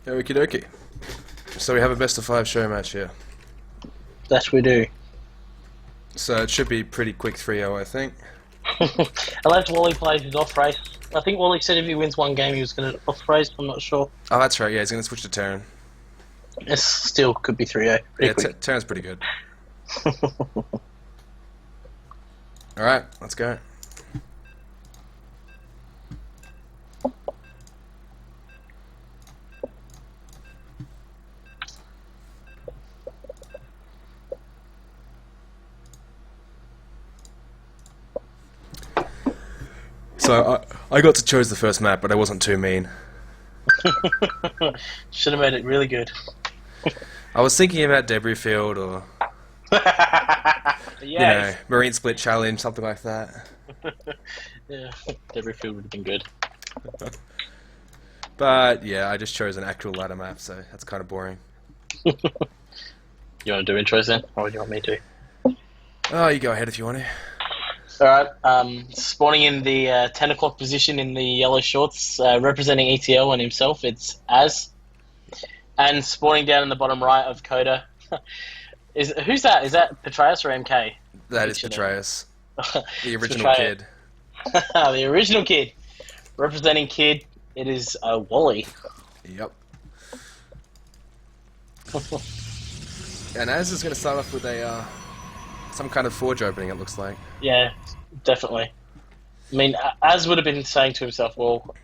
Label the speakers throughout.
Speaker 1: Okie dokie. So we have a best of 5 show match here.
Speaker 2: That we do.
Speaker 1: So it should be pretty quick 3-0, I think.
Speaker 2: Unless Wally plays his off race. I think Wally said if he wins one game he was going to off race, I'm not sure.
Speaker 1: Oh, that's right, yeah, he's going to switch to Terran.
Speaker 2: It still could be 3-0.
Speaker 1: Yeah, Terran's pretty good. Alright, let's go. So I got to choose the first map, but I wasn't too mean.
Speaker 2: Should have made it really good.
Speaker 1: I was thinking about Debris Field or
Speaker 2: Yes.
Speaker 1: you know, Marine Split Challenge, something like that.
Speaker 2: Yeah, Debris Field would have been good.
Speaker 1: But yeah, I just chose an actual ladder map, so that's kind of boring.
Speaker 2: You want to do intros then, or do you want me to?
Speaker 1: Oh, you go ahead if you want to.
Speaker 2: Alright, spawning in the 10 o'clock position in the yellow shorts, representing ETL and himself, it's Az. And spawning down in the bottom right of Coda. Who's that? Is that Petraeus or MK?
Speaker 1: That is Petraeus. The original kid.
Speaker 2: The original kid. Representing Kid, it is Wally.
Speaker 1: Yep. And Az is going to start off with a some kind of forge opening, it looks like.
Speaker 2: Yeah, definitely. I mean, Az would have been saying to himself, well,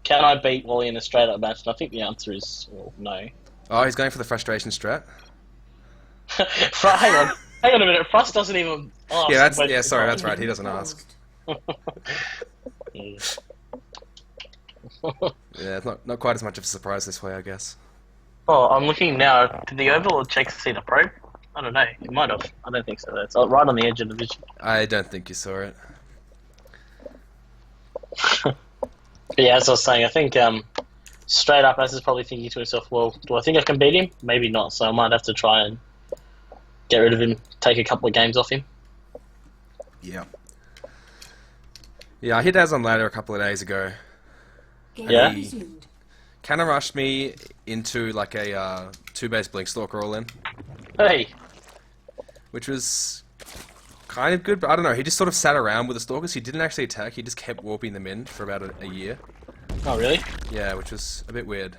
Speaker 2: can I beat Wally in a straight-up match? And I think the answer is, well, no.
Speaker 1: Oh, he's going for the frustration strat?
Speaker 2: Hang on a minute. Frust doesn't even ask.
Speaker 1: Yeah, sorry, that's right. He doesn't ask. Yeah, it's not quite as much of a surprise this way, I guess.
Speaker 2: Oh, I'm looking now. Did the Overlord check to see the probe? I don't know. It might have. I don't think so. It's right on the edge of the vision.
Speaker 1: I don't think you saw it.
Speaker 2: But yeah, as I was saying, I think straight up, Az is probably thinking to himself, well, do I think I can beat him? Maybe not, so I might have to try and get rid of him, take a couple of games off him.
Speaker 1: Yeah. Yeah, I hit Az on ladder a couple of days ago.
Speaker 2: Yeah?
Speaker 1: He kind of rushed me into like a 2-base Blink Stalker all-in.
Speaker 2: Hey!
Speaker 1: Which was kind of good, but I don't know, he just sort of sat around with the Stalkers. He didn't actually attack, he just kept warping them in for about a year.
Speaker 2: Oh, really?
Speaker 1: Yeah, which was a bit weird.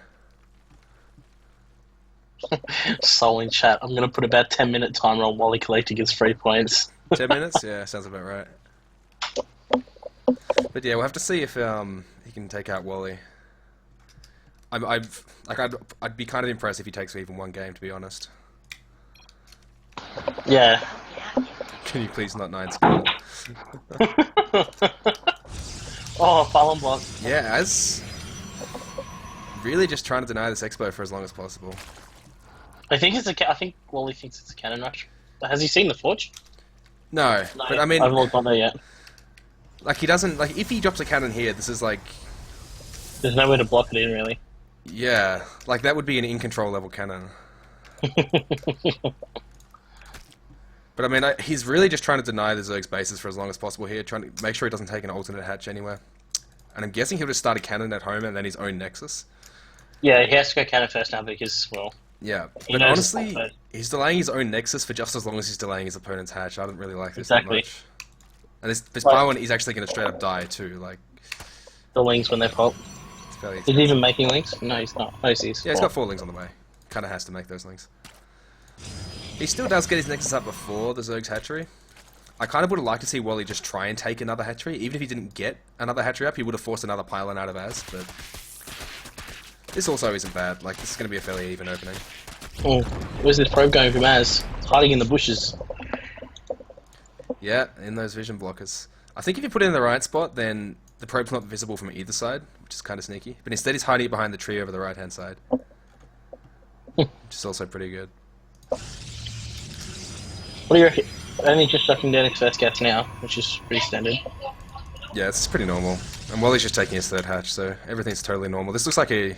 Speaker 2: Soul in chat. I'm going to put about 10-minute timer on Wally collecting his 3 points.
Speaker 1: 10 minutes? Yeah, sounds about right. But yeah, we'll have to see if he can take out Wally. I'd be kind of impressed if he takes even one game, to be honest.
Speaker 2: Yeah.
Speaker 1: Can you please not 9 skill?
Speaker 2: Oh, Fallon block.
Speaker 1: Yeah, Az really just trying to deny this expo for as long as possible.
Speaker 2: I think Wally thinks it's a cannon rush. Has he seen the forge?
Speaker 1: No, but I mean,
Speaker 2: Overlord's not there yet.
Speaker 1: like he doesn't like if he drops a cannon here, this is like
Speaker 2: There's nowhere to block it in, really.
Speaker 1: yeah, like that would be an in control level cannon. But I mean, he's really just trying to deny the Zerg's bases for as long as possible here, trying to make sure he doesn't take an alternate hatch anywhere. And I'm guessing he'll just start a cannon at home and then his own Nexus.
Speaker 2: Yeah, he has to go cannon first now because, well...
Speaker 1: Yeah, but honestly, he's delaying his own Nexus for just as long as he's delaying his opponent's hatch. I don't really like this that much. And this pile one, he's actually going to straight up die too, like...
Speaker 2: The lings when they pop. Is he even making links? No, he's not. Oh, he's
Speaker 1: yeah, he's got 4 links on the way. Kind of has to make those links. He still does get his Nexus up before the Zerg's hatchery. I kind of would have liked to see Wally just try and take another hatchery. Even if he didn't get another hatchery up, he would have forced another pylon out of Az, but... This also isn't bad. Like, this is going to be a fairly even opening.
Speaker 2: Oh, where's this probe going from Az? It's hiding in the bushes.
Speaker 1: Yeah, in those vision blockers. I think if you put it in the right spot, then the probe's not visible from either side, which is kind of sneaky. But instead he's hiding it behind the tree over the right-hand side. Which is also pretty good.
Speaker 2: What do you reckon? Only just shutting down his first gas now, which is pretty standard.
Speaker 1: Yeah, it's pretty normal. And Wally's just taking his 3rd hatch, so everything's totally normal. This looks like a...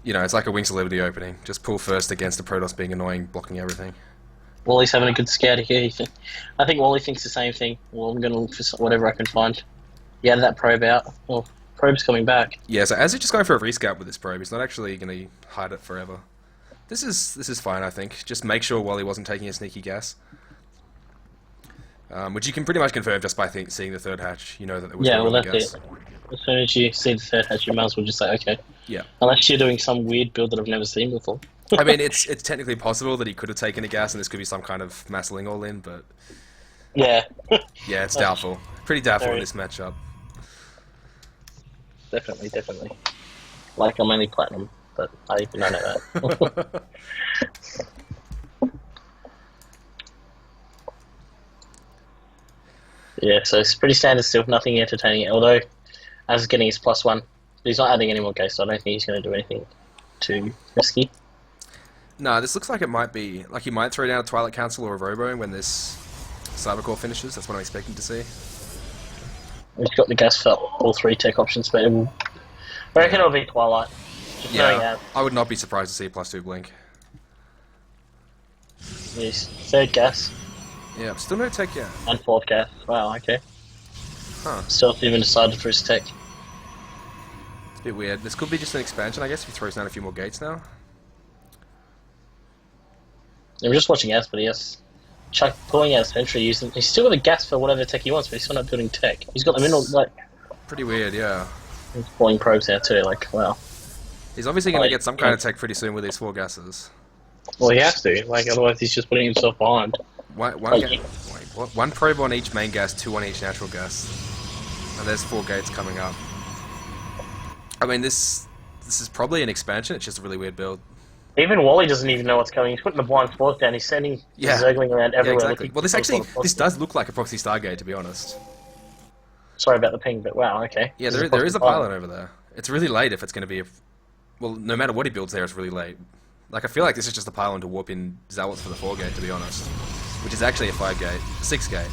Speaker 1: You know, it's like a Wings of Liberty opening. Just pull first against the Protoss being annoying, blocking everything.
Speaker 2: Wally's having a good scout here. I think Wally thinks the same thing. Well, I'm going to look for whatever I can find. Get that probe out. Or probe's coming back.
Speaker 1: Yeah, so as he's just going for a rescout with this probe, he's not actually going to hide it forever. This is fine, I think. Just make sure Wally wasn't taking a sneaky gas. Which you can pretty much confirm just by seeing the third hatch. You know that there was no
Speaker 2: that's
Speaker 1: gas.
Speaker 2: it. As soon as you see the third hatch, you might as well just say, okay.
Speaker 1: Yeah.
Speaker 2: Unless you're doing some weird build that I've never seen before.
Speaker 1: I mean, it's technically possible that he could have taken a gas and this could be some kind of massling all in, but...
Speaker 2: Yeah.
Speaker 1: Yeah, it's doubtful. Pretty doubtful in
Speaker 2: Very.
Speaker 1: this matchup.
Speaker 2: Definitely. Like, I'm only platinum, but I even know that. Yeah, so it's pretty standard still, nothing entertaining. Although, as getting his +1, but he's not adding any more gates, so I don't think he's going to do anything too risky.
Speaker 1: No, this looks like it might be... Like, he might throw down a Twilight Council or a Robo when this Cybercore finishes. That's what I'm expecting to see.
Speaker 2: He's got the gas for all 3 tech options, but I reckon it'll be Twilight. Just knowing
Speaker 1: Yeah,
Speaker 2: that.
Speaker 1: I would not be surprised to see a +2 blink.
Speaker 2: His 3rd gas
Speaker 1: Yeah, still no tech yet.
Speaker 2: and 4th gas. Wow, okay.
Speaker 1: Huh.
Speaker 2: Still hasn't even decided for his tech.
Speaker 1: It's a bit weird. This could be just an expansion, I guess, if he throws down a few more gates now.
Speaker 2: I'm just watching gas, but he has Chuck pulling out Sentry using. He's still got the gas for whatever tech he wants, but he's still not building tech. He's got the mineral, like.
Speaker 1: Pretty weird, yeah.
Speaker 2: He's pulling probes out too, like, wow.
Speaker 1: He's obviously going to
Speaker 2: Like,
Speaker 1: get some kind of tech pretty soon with these 4 gases.
Speaker 2: Well, he has to, like, otherwise he's just putting himself behind.
Speaker 1: One probe on each main gas, 2 on each natural gas. And there's 4 gates coming up. I mean, this is probably an expansion, it's just a really weird build.
Speaker 2: Even Wally doesn't even know what's coming. He's putting the blind spores down. He's sending zergling around
Speaker 1: Yeah,
Speaker 2: everywhere.
Speaker 1: exactly.
Speaker 2: looking
Speaker 1: Well, this
Speaker 2: for
Speaker 1: actually,
Speaker 2: proxy.
Speaker 1: this does look like a proxy Stargate, to be honest.
Speaker 2: Sorry about the ping, but wow, okay.
Speaker 1: Yeah,
Speaker 2: This
Speaker 1: there is a
Speaker 2: proxy
Speaker 1: pylon over there. It's really late if it's going to be... Well, no matter what he builds there, it's really late. Like, I feel like this is just a pylon to warp in Zealots for the 4 gate, to be honest. Which is actually a 5 gate. 6 gate.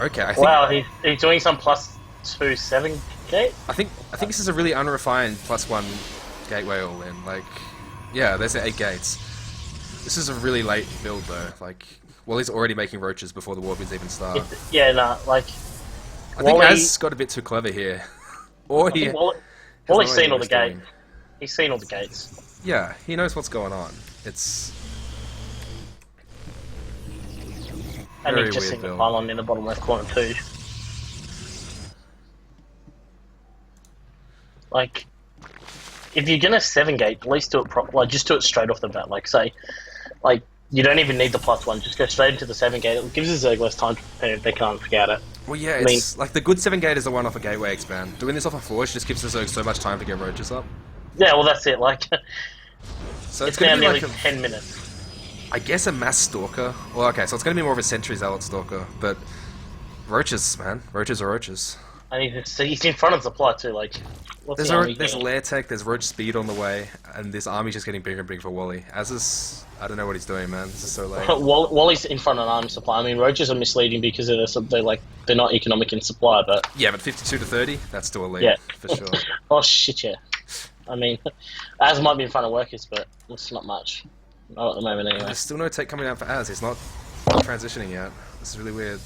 Speaker 1: Okay, I think...
Speaker 2: Wow, he's doing some +2 7 gate?
Speaker 1: I think this is a really unrefined +1 gateway all in. Like, yeah, there's the 8 gates. This is a really late build though. Like, Wally's already making roaches before the warpins even start.
Speaker 2: Yeah, nah, like...
Speaker 1: I think Az got a bit too clever here. Or he...
Speaker 2: Wally's seen all the gates. He's seen all the gates.
Speaker 1: Yeah, he knows what's going on. It's...
Speaker 2: And
Speaker 1: very
Speaker 2: he's just
Speaker 1: weird
Speaker 2: seen the
Speaker 1: build.
Speaker 2: pylon in the bottom left corner too. Like, if you're gonna 7 gate, at least do it like just do it straight off the bat. Like, say, like you don't even need the +1. Just go straight into the 7 gate. It gives the Zergless time to prepare if they can't forget it.
Speaker 1: Well, yeah, it's like the good 7 gate is the one off a gateway expand. Doing this off a Forge just gives the Zerg so much time to get roaches up.
Speaker 2: Yeah, well that's it. Like,
Speaker 1: So
Speaker 2: it's
Speaker 1: going
Speaker 2: now
Speaker 1: to be
Speaker 2: nearly
Speaker 1: like a,
Speaker 2: 10 minutes.
Speaker 1: I guess a mass stalker. Well, okay, so it's going to be more of a Sentry Zealot stalker, but roaches, man, roaches are roaches.
Speaker 2: And he's in front of supply too. Like, what's the army
Speaker 1: There's
Speaker 2: getting?
Speaker 1: lair tech, there's roach speed on the way, and this army's just getting bigger and bigger for Wally. As is, I don't know what he's doing, man. This is so late.
Speaker 2: Wally's in front of an army supply. I mean, roaches are misleading because they're not economic in supply, but
Speaker 1: Yeah, but 52 to 30, that's still a lead,
Speaker 2: Yeah.
Speaker 1: for sure.
Speaker 2: oh shit, yeah. I mean, Az might be in front of workers, but it's not much. Not at the moment, anyway.
Speaker 1: There's still no tech coming down for Az. He's not transitioning yet. This is really weird.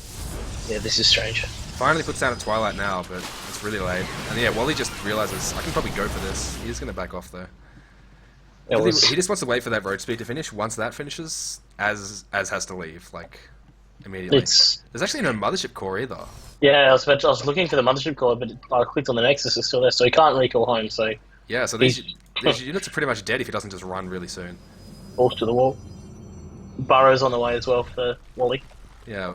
Speaker 2: Yeah, this is strange.
Speaker 1: Finally puts down a Twilight now, but it's really late. And yeah, Wally just realizes, I can probably go for this. He's going to back off, though. He just wants to wait for that road speed to finish. Once that finishes, Az has to leave, like, immediately. There's actually no Mothership core either.
Speaker 2: Yeah, I was looking for the mothership core, but I clicked on the Nexus, it's still there, so he can't recall home, so
Speaker 1: Yeah, so these units are pretty much dead if he doesn't just run really soon.
Speaker 2: balls to the wall. Burrow's on the way as well for Wally.
Speaker 1: Yeah.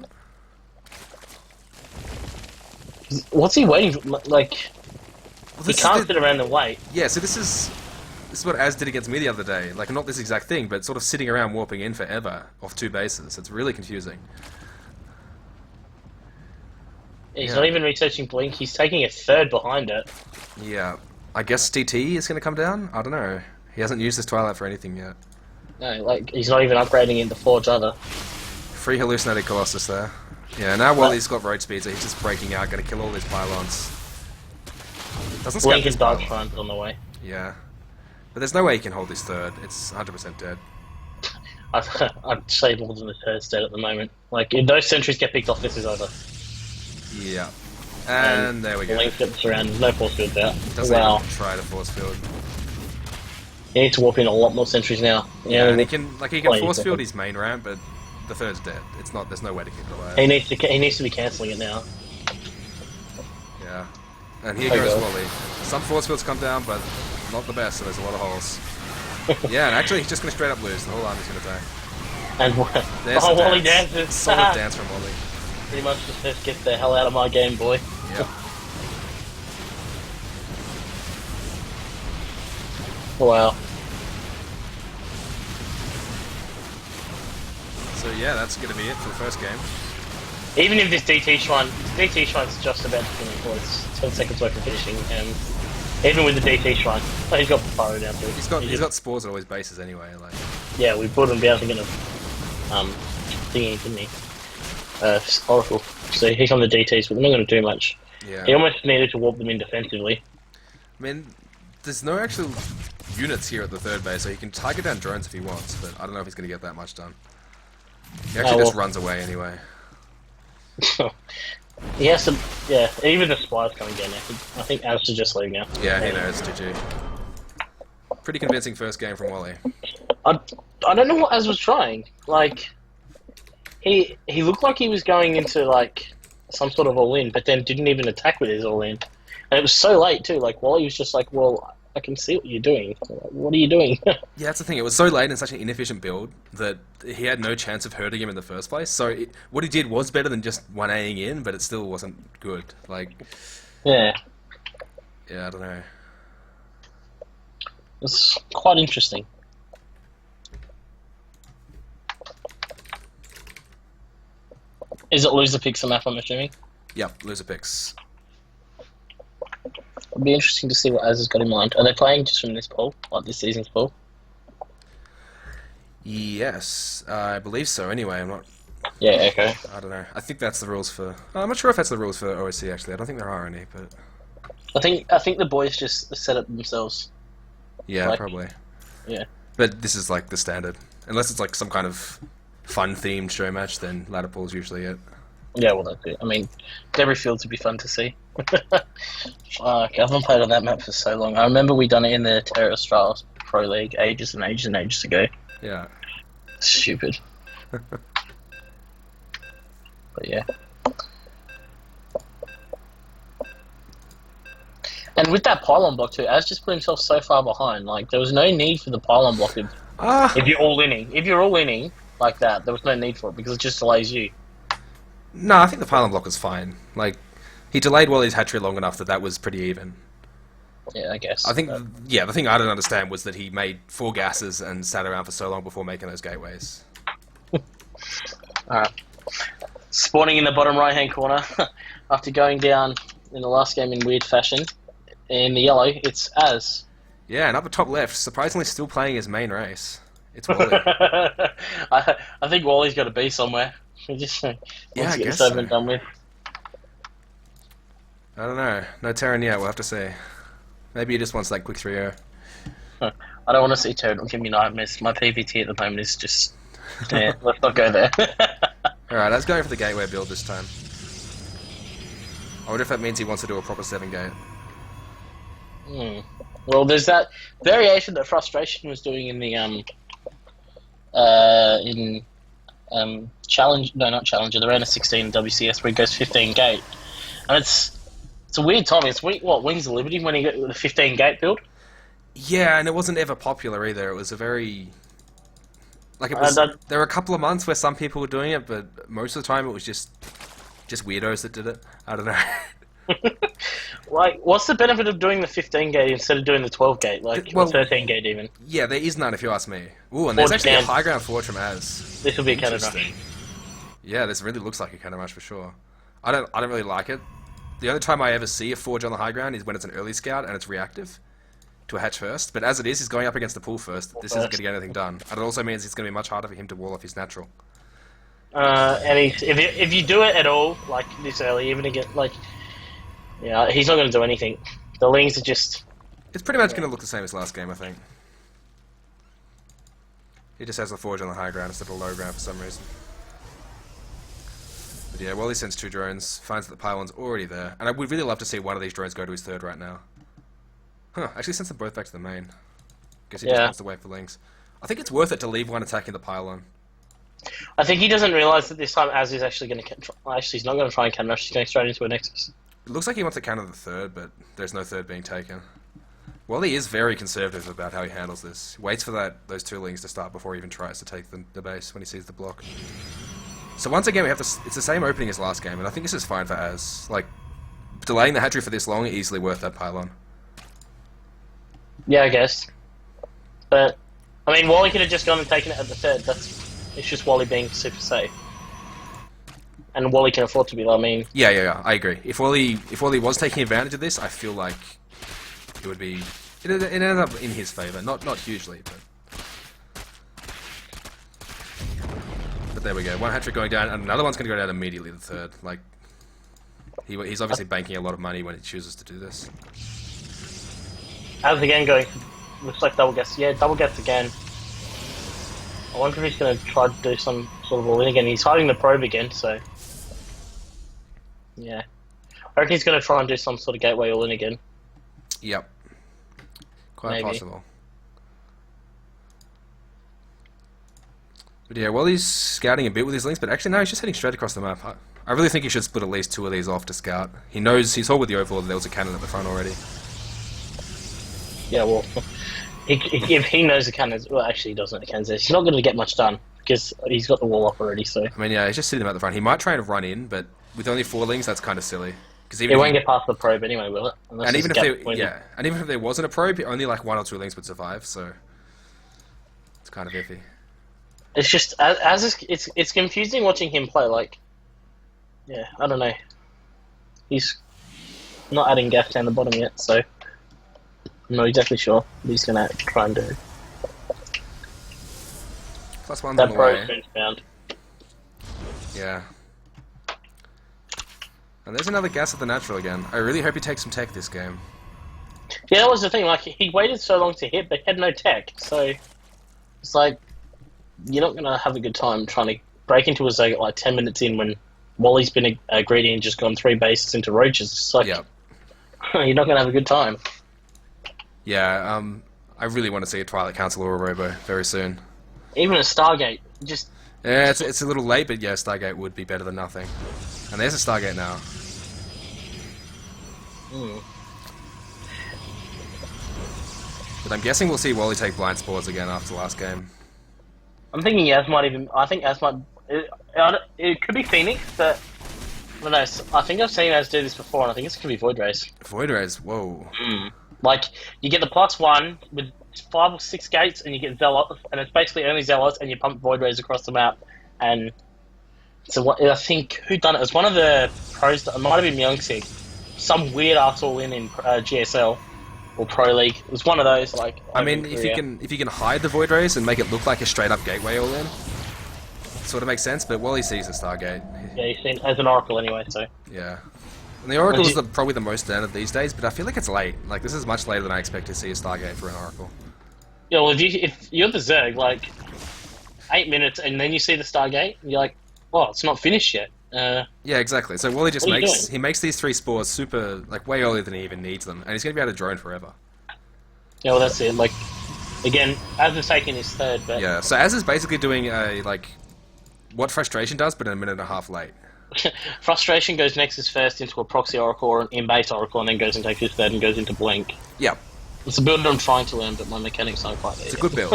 Speaker 2: What's he waiting for? Like,
Speaker 1: Well,
Speaker 2: he can't sit around and wait.
Speaker 1: Yeah, so this is what Az did against me the other day. Like, not this exact thing, but sort of sitting around warping in forever off 2 bases. It's really confusing.
Speaker 2: He's not even researching Blink, he's taking a third behind it.
Speaker 1: Yeah. I guess DT is going to come down? I don't know. He hasn't used this Twilight for anything yet.
Speaker 2: No, like, he's not even upgrading into Forge either.
Speaker 1: Free Hallucinated Colossus there. Yeah, now Wally's got road speed, so he's just breaking out, going to kill all these pylons. Doesn't scout
Speaker 2: Blink
Speaker 1: this
Speaker 2: and Dark
Speaker 1: pylon.
Speaker 2: Shrines on the way.
Speaker 1: Yeah. But there's no way he can hold this third. It's 100% dead.
Speaker 2: I'd say more than a third's dead at the moment. Like, if those sentries get picked off, this is over.
Speaker 1: Yeah. And there we go.
Speaker 2: Link gets around. No force field there.
Speaker 1: Doesn't
Speaker 2: Wow.
Speaker 1: even try to force field.
Speaker 2: He needs to warp in a lot more sentries now.
Speaker 1: Yeah, and he can force field
Speaker 2: seconds.
Speaker 1: his main ramp, but the third's dead. It's not. There's no way to keep it alive.
Speaker 2: He needs to be cancelling it now.
Speaker 1: Yeah. And here
Speaker 2: Oh,
Speaker 1: goes
Speaker 2: God.
Speaker 1: Wally. Some force fields come down, but not the best, so there's a lot of holes. Yeah, and actually he's just going to straight up lose. The whole army's going to die.
Speaker 2: And
Speaker 1: There's
Speaker 2: oh,
Speaker 1: the
Speaker 2: Wally
Speaker 1: dance.
Speaker 2: dances.
Speaker 1: Solid dance from Wally.
Speaker 2: Pretty much just says, get the hell out of my game, boy.
Speaker 1: Yep.
Speaker 2: Wow.
Speaker 1: So yeah, that's going to be it for the first game.
Speaker 2: Even if this DT Shrine's just about to finish, well, it's 10 seconds away from finishing, and even with the DT Shrine, oh, he's got Pyro down too.
Speaker 1: He's got spores at all his bases anyway. Like.
Speaker 2: Yeah, we put him down thinking of thingy, didn't he? Oracle. So here come the DTs, but they're not going to do much.
Speaker 1: Yeah.
Speaker 2: He almost needed to warp them in defensively.
Speaker 1: I mean, there's no actual units here at the third base, so he can target down drones if he wants, but I don't know if he's going to get that much done. He actually just runs away anyway.
Speaker 2: He has to, yeah, even the Spire's coming down now. I think Az should just leave now.
Speaker 1: Yeah, he knows, GG. Pretty convincing first game from Wally.
Speaker 2: I don't know what Az was trying. Like, he looked like he was going into, like, some sort of all-in, but then didn't even attack with his all-in. And it was so late, too. Like, Wally was just like, well, I can see what you're doing. What are you doing?
Speaker 1: Yeah, that's the thing. It was so late and such an inefficient build that he had no chance of hurting him in the first place. So what he did was better than just 1Aing in, but it still wasn't good. Like,
Speaker 2: Yeah.
Speaker 1: yeah, I don't know.
Speaker 2: It's quite interesting. Is it loser picks the map, I'm assuming?
Speaker 1: Yep, loser picks.
Speaker 2: It'll be interesting to see what Az has got in mind. Are they playing just from this poll, like this season's poll?
Speaker 1: Yes, I believe so. Anyway, I'm not.
Speaker 2: Yeah, okay.
Speaker 1: I don't know. I think that's the rules for. I'm not sure if that's the rules for OSC actually. I don't think there are any, but
Speaker 2: I think the boys just set it themselves.
Speaker 1: yeah,
Speaker 2: Like,
Speaker 1: probably.
Speaker 2: Yeah.
Speaker 1: But this is like the standard. Unless it's like some kind of fun themed show match, then ladder pool's usually it.
Speaker 2: Yeah, well, that's it. I mean, Debris Fields would be fun to see. Fuck, I haven't played on that map for so long. I remember we done it in the Terra Australis Pro League ages and ages and ages ago.
Speaker 1: Yeah.
Speaker 2: Stupid. But yeah. And with that pylon block too, Az just put himself so far behind. Like, there was no need for the pylon block if you're all inning. If you're all inning like that, there was no need for it because it just delays you.
Speaker 1: No, I think the pylon block was fine. Like, he delayed Wally's hatchery long enough that was pretty even.
Speaker 2: Yeah, I guess.
Speaker 1: I think, yeah, the thing I didn't understand was that he made 4 gases and sat around for so long before making those gateways.
Speaker 2: Alright. Spawning in the bottom right-hand corner, after going down in the last game in weird fashion, in the yellow, it's Az.
Speaker 1: Yeah, and up the top left, surprisingly still playing his main race. It's Wally.
Speaker 2: I think Wally's got to be somewhere. We just wants
Speaker 1: Yeah, I
Speaker 2: to get
Speaker 1: guess
Speaker 2: this over
Speaker 1: so.
Speaker 2: and done with.
Speaker 1: I don't know. No Terran yet, we'll have to see. Maybe he just wants that quick 3-0.
Speaker 2: I don't want to see Toad. It'll give me nightmares. My PVT at the moment is just... Yeah, let's not go there.
Speaker 1: Alright, let's go for the gateway build this time. I wonder if that means he wants to do a proper 7-gate.
Speaker 2: Well, there's that variation that Frustration was doing in the Challenge... No, not Challenger. The round of 16 WCS where he goes 15 gate. And it's a weird time. It's Wings of Liberty when he got the 15 gate build?
Speaker 1: Yeah, and it wasn't ever popular either. It was a very... Like, it was... there were a couple of months where some people were doing it, but most of the time it was just weirdos that did it. I don't know.
Speaker 2: Like, what's the benefit of doing the 15 gate instead of doing the 12 gate? Like,
Speaker 1: Well,
Speaker 2: or 13 gate even?
Speaker 1: Yeah, there is none if you ask me. Ooh, and there's
Speaker 2: Forge
Speaker 1: actually
Speaker 2: down.
Speaker 1: a high ground forge from Az.
Speaker 2: This will be a cannon
Speaker 1: Interesting.
Speaker 2: rush.
Speaker 1: Yeah, this really looks like a cannon rush for sure. I don't really like it. The only time I ever see a forge on the high ground is when it's an early scout and it's reactive to a hatch first. But as it is, he's going up against the pool first. This isn't going to get anything done. And it also means it's going to be much harder for him to wall off his natural.
Speaker 2: And if you do it at all, like this early, even to get like, yeah, he's not going to do anything. The Lings are just.
Speaker 1: It's pretty much going to look the same as last game, I think. He just has the forge on the high ground instead of low ground for some reason. But yeah, Wally sends 2 drones, finds that the pylon's already there, and I would really love to see one of these drones go to his third right now. Huh, actually sends them both back to the main. Guess he just wants to wait for links. I think it's worth it to leave one attacking the pylon.
Speaker 2: I think he doesn't realise that this time Az is actually going to... Actually, he's not going to try and can rush. He's going straight into a Nexus.
Speaker 1: It looks like he wants to counter the third, but there's no third being taken. Wally is very conservative about how he handles this. He waits for those 2 links to start before he even tries to take the base when he sees the block. So once again, we have it's the same opening as last game, and I think this is fine for Az. Like, delaying the hatchery for this long, easily worth that pylon.
Speaker 2: Yeah, I guess. But, I mean, Wally could have just gone and taken it at the third. It's just Wally being super safe. And Wally can afford to be, I mean...
Speaker 1: Yeah, I agree. If Wally was taking advantage of this, I feel like it would be... It ended up in his favour. Not hugely, but... But there we go. One hat-trick going down, and another one's going to go down immediately, the third. Like, he's obviously banking a lot of money when he chooses to do this.
Speaker 2: Az again going... Looks like double gets. Yeah, double gets again. I wonder if he's going to try to do some sort of all-in again. He's hiding the probe again, so... Yeah. I reckon he's going to try and do some sort of gateway all-in again.
Speaker 1: Yep. Quite possible. But yeah, well, he's scouting a bit with his links, but actually no, he's just heading straight across the map. I really think he should split at least 2 of these off to scout. He knows, he saw with the Overlord that there was a cannon at the front already.
Speaker 2: Yeah, well, if he knows the cannons, well, actually he doesn't know the cannons. He's not going to get much done because he's got the wall up already. So
Speaker 1: I mean, yeah, he's just sitting them at the front. He might try and run in, but with only 4 links, that's kind of silly. Because
Speaker 2: it won't get past the probe anyway, will it?
Speaker 1: And even if there wasn't a probe, only like 1 or 2 links would survive. So it's kind of iffy.
Speaker 2: It's just it's confusing watching him play. Like, yeah, I don't know. He's not adding gas down the bottom yet, so I'm not exactly sure what he's gonna try and do.
Speaker 1: +1's on the way.
Speaker 2: Found.
Speaker 1: Yeah. And there's another gas at the natural again. I really hope he takes some tech this game.
Speaker 2: Yeah, that was the thing. Like, he waited so long to hit, but he had no tech. So it's like you're not gonna have a good time trying to break into a zone at like 10 minutes in when Wally's been greedy and just gone 3 bases into roaches. It's like you're not gonna have a good time.
Speaker 1: Yeah, I really want to see a Twilight Council or a Robo very soon.
Speaker 2: Even a Stargate, just...
Speaker 1: Yeah, it's a little late, but yeah, Stargate would be better than nothing. And there's a Stargate now. But I'm guessing we'll see Wally take blind spores again after the last game.
Speaker 2: I'm thinking Az might even... I think Az might... It could be Phoenix, but... I don't know, I think I've seen Az do this before, and I think it's going to be Void Rays.
Speaker 1: Void Rays, whoa.
Speaker 2: Like, you get the +1 with 5 or 6 gates, and you get Zealots, and it's basically only Zealots, and you pump Void Rays across the map. And so I think, who done it? It was one of the pros, it might have been Myungsig. Some weird ass all-in GSL, or Pro League. It was one of those, like...
Speaker 1: I mean, if you can hide the Void Rays and make it look like a straight-up gateway all-in, sort of makes sense, but Wally sees the Stargate.
Speaker 2: Yeah, he's seen as an Oracle anyway, so...
Speaker 1: Yeah. And the Oracle is probably the most standard these days, but I feel like it's late. Like, this is much later than I expect to see a Stargate for an Oracle.
Speaker 2: Yeah, well, if you're the Zerg, like, 8 minutes, and then you see the Stargate, you're like, oh, it's not finished yet.
Speaker 1: Yeah, exactly. So Wally just makes these 3 spores super, like, way earlier than he even needs them, and he's going to be able to drone forever.
Speaker 2: Yeah, well, that's it. Like, again, Az is taking his third, but...
Speaker 1: Yeah, so Az is basically doing, like, what Frustration does, but a minute and a half late.
Speaker 2: Frustration goes Nexus first into a proxy Oracle or an in-base Oracle, and then goes and takes his third and goes into Blink.
Speaker 1: Yeah.
Speaker 2: It's a build I'm trying to learn, but my mechanics aren't quite there.
Speaker 1: It's a good build.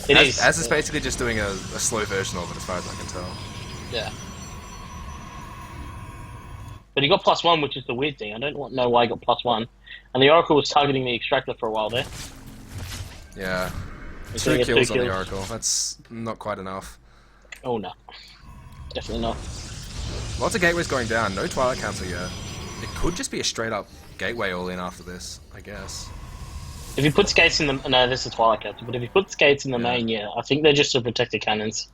Speaker 2: It is.
Speaker 1: Az is basically just doing a slow version of it, as far as I can tell.
Speaker 2: Yeah. But he got +1, which is the weird thing. I don't know why he got +1. And the Oracle was targeting the Extractor for a while there.
Speaker 1: Yeah. 2 kills on the Oracle. That's not quite enough.
Speaker 2: Oh, no. Definitely not.
Speaker 1: Lots of gateways going down. No Twilight Council yet. It could just be a straight-up gateway all-in after this, I guess.
Speaker 2: If he puts gates in the... No, this is Twilight Council. But if he puts gates in the main, yeah, I think they're just to protect the cannons.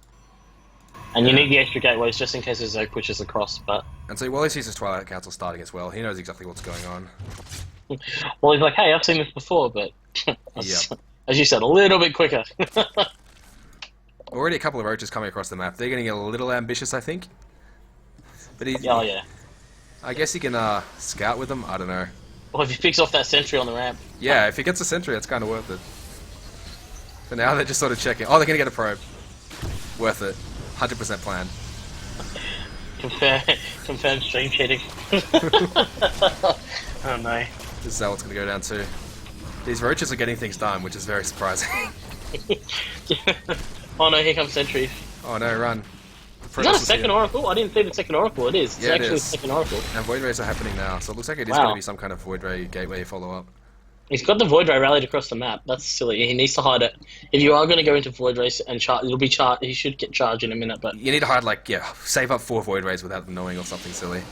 Speaker 2: And you need the extra gateways just in case his Zerg pushes across, but...
Speaker 1: And so Wally sees his Twilight Council starting as well. He knows exactly what's going on.
Speaker 2: Well, he's like, hey, I've seen this before, but... As you said, a little bit quicker.
Speaker 1: Already a couple of roaches coming across the map. They're getting a little ambitious, I think. But he,
Speaker 2: Oh yeah.
Speaker 1: I guess he can scout with them. I don't know.
Speaker 2: Or if he picks off that sentry on the ramp.
Speaker 1: Yeah, if he gets a sentry, it's kind of worth it. But now they're just sort of checking. Oh, they're gonna get a probe. Worth it. 100% plan.
Speaker 2: Confirmed stream cheating. Oh no.
Speaker 1: This is how it's gonna go down too. These roaches are getting things done, which is very surprising.
Speaker 2: Oh no, here comes sentry.
Speaker 1: Oh no, run.
Speaker 2: Is that a second oracle? I didn't see the second oracle. It is. It's
Speaker 1: Yeah, it
Speaker 2: actually
Speaker 1: is.
Speaker 2: a second oracle.
Speaker 1: And Void Rays are happening now, so it looks like it is
Speaker 2: Wow.
Speaker 1: going to be some kind of Void Ray gateway follow-up.
Speaker 2: He's got the Void Ray rallied across the map. That's silly. He needs to hide it. If you are going to go into Void Race and charge, it'll be charged. He should get charged in a minute, but
Speaker 1: You need to hide, like, yeah, save up 4 Void Rays without them knowing or something silly.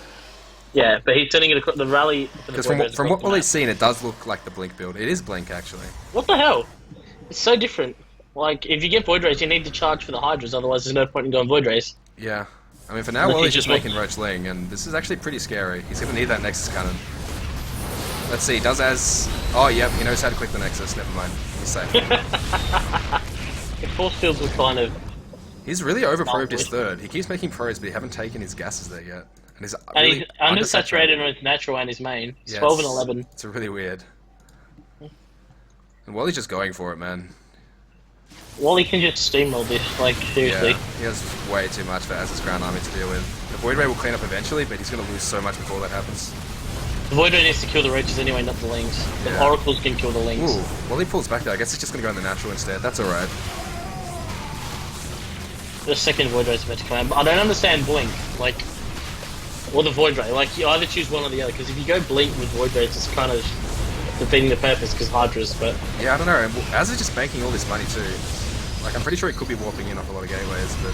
Speaker 2: yeah. But he's turning it across the rally. For the
Speaker 1: Because
Speaker 2: Void Rays
Speaker 1: from
Speaker 2: across
Speaker 1: what
Speaker 2: the
Speaker 1: Wally's
Speaker 2: map.
Speaker 1: seen, it does look like the Blink build. It is Blink, actually.
Speaker 2: What the hell? It's so different. Like, if you get Void Rays, you need to charge for the Hydras. Otherwise, there's no point in going Void Rays.
Speaker 1: Yeah. I mean, for now,
Speaker 2: Unless
Speaker 1: Wally's
Speaker 2: he
Speaker 1: just
Speaker 2: just
Speaker 1: making Roach Ling, and this is actually pretty scary. He's going to need that Nexus Cannon. Let's see, does as... Oh, yep, he knows how to click the Nexus. Never mind. He's safe.
Speaker 2: The force fields were kind of.
Speaker 1: He's really overprobed his
Speaker 2: Boy.
Speaker 1: third. He keeps making pros, but he haven't taken his gases there yet. And he's
Speaker 2: And
Speaker 1: really
Speaker 2: he's undersaturated on his natural and his main. He's
Speaker 1: Yeah,
Speaker 2: 12 and
Speaker 1: it's-
Speaker 2: 11.
Speaker 1: It's really weird. And Wally's just going for it, man.
Speaker 2: Wally can just steamroll this, like, seriously.
Speaker 1: Yeah, he has way too much for Az's Ground Army to deal with. The Void Ray will clean up eventually, but he's going to lose so much before that happens.
Speaker 2: The Void Ray needs to kill the roaches anyway, not the lings. The
Speaker 1: Yeah.
Speaker 2: oracles can kill the lings.
Speaker 1: Ooh, Wally pulls back there. I guess he's just going to go in the natural instead. That's alright.
Speaker 2: The second Void Ray's about to come out. But I don't understand Blink, like, or the Void Ray. Like, you either choose one or the other, because if you go Blink with Void Rays, it's kind of defeating the purpose, because Hydras, but...
Speaker 1: Yeah, I don't know. And Az is just banking all this money too. Like, I'm pretty sure he could be warping in off a lot of gateways, but...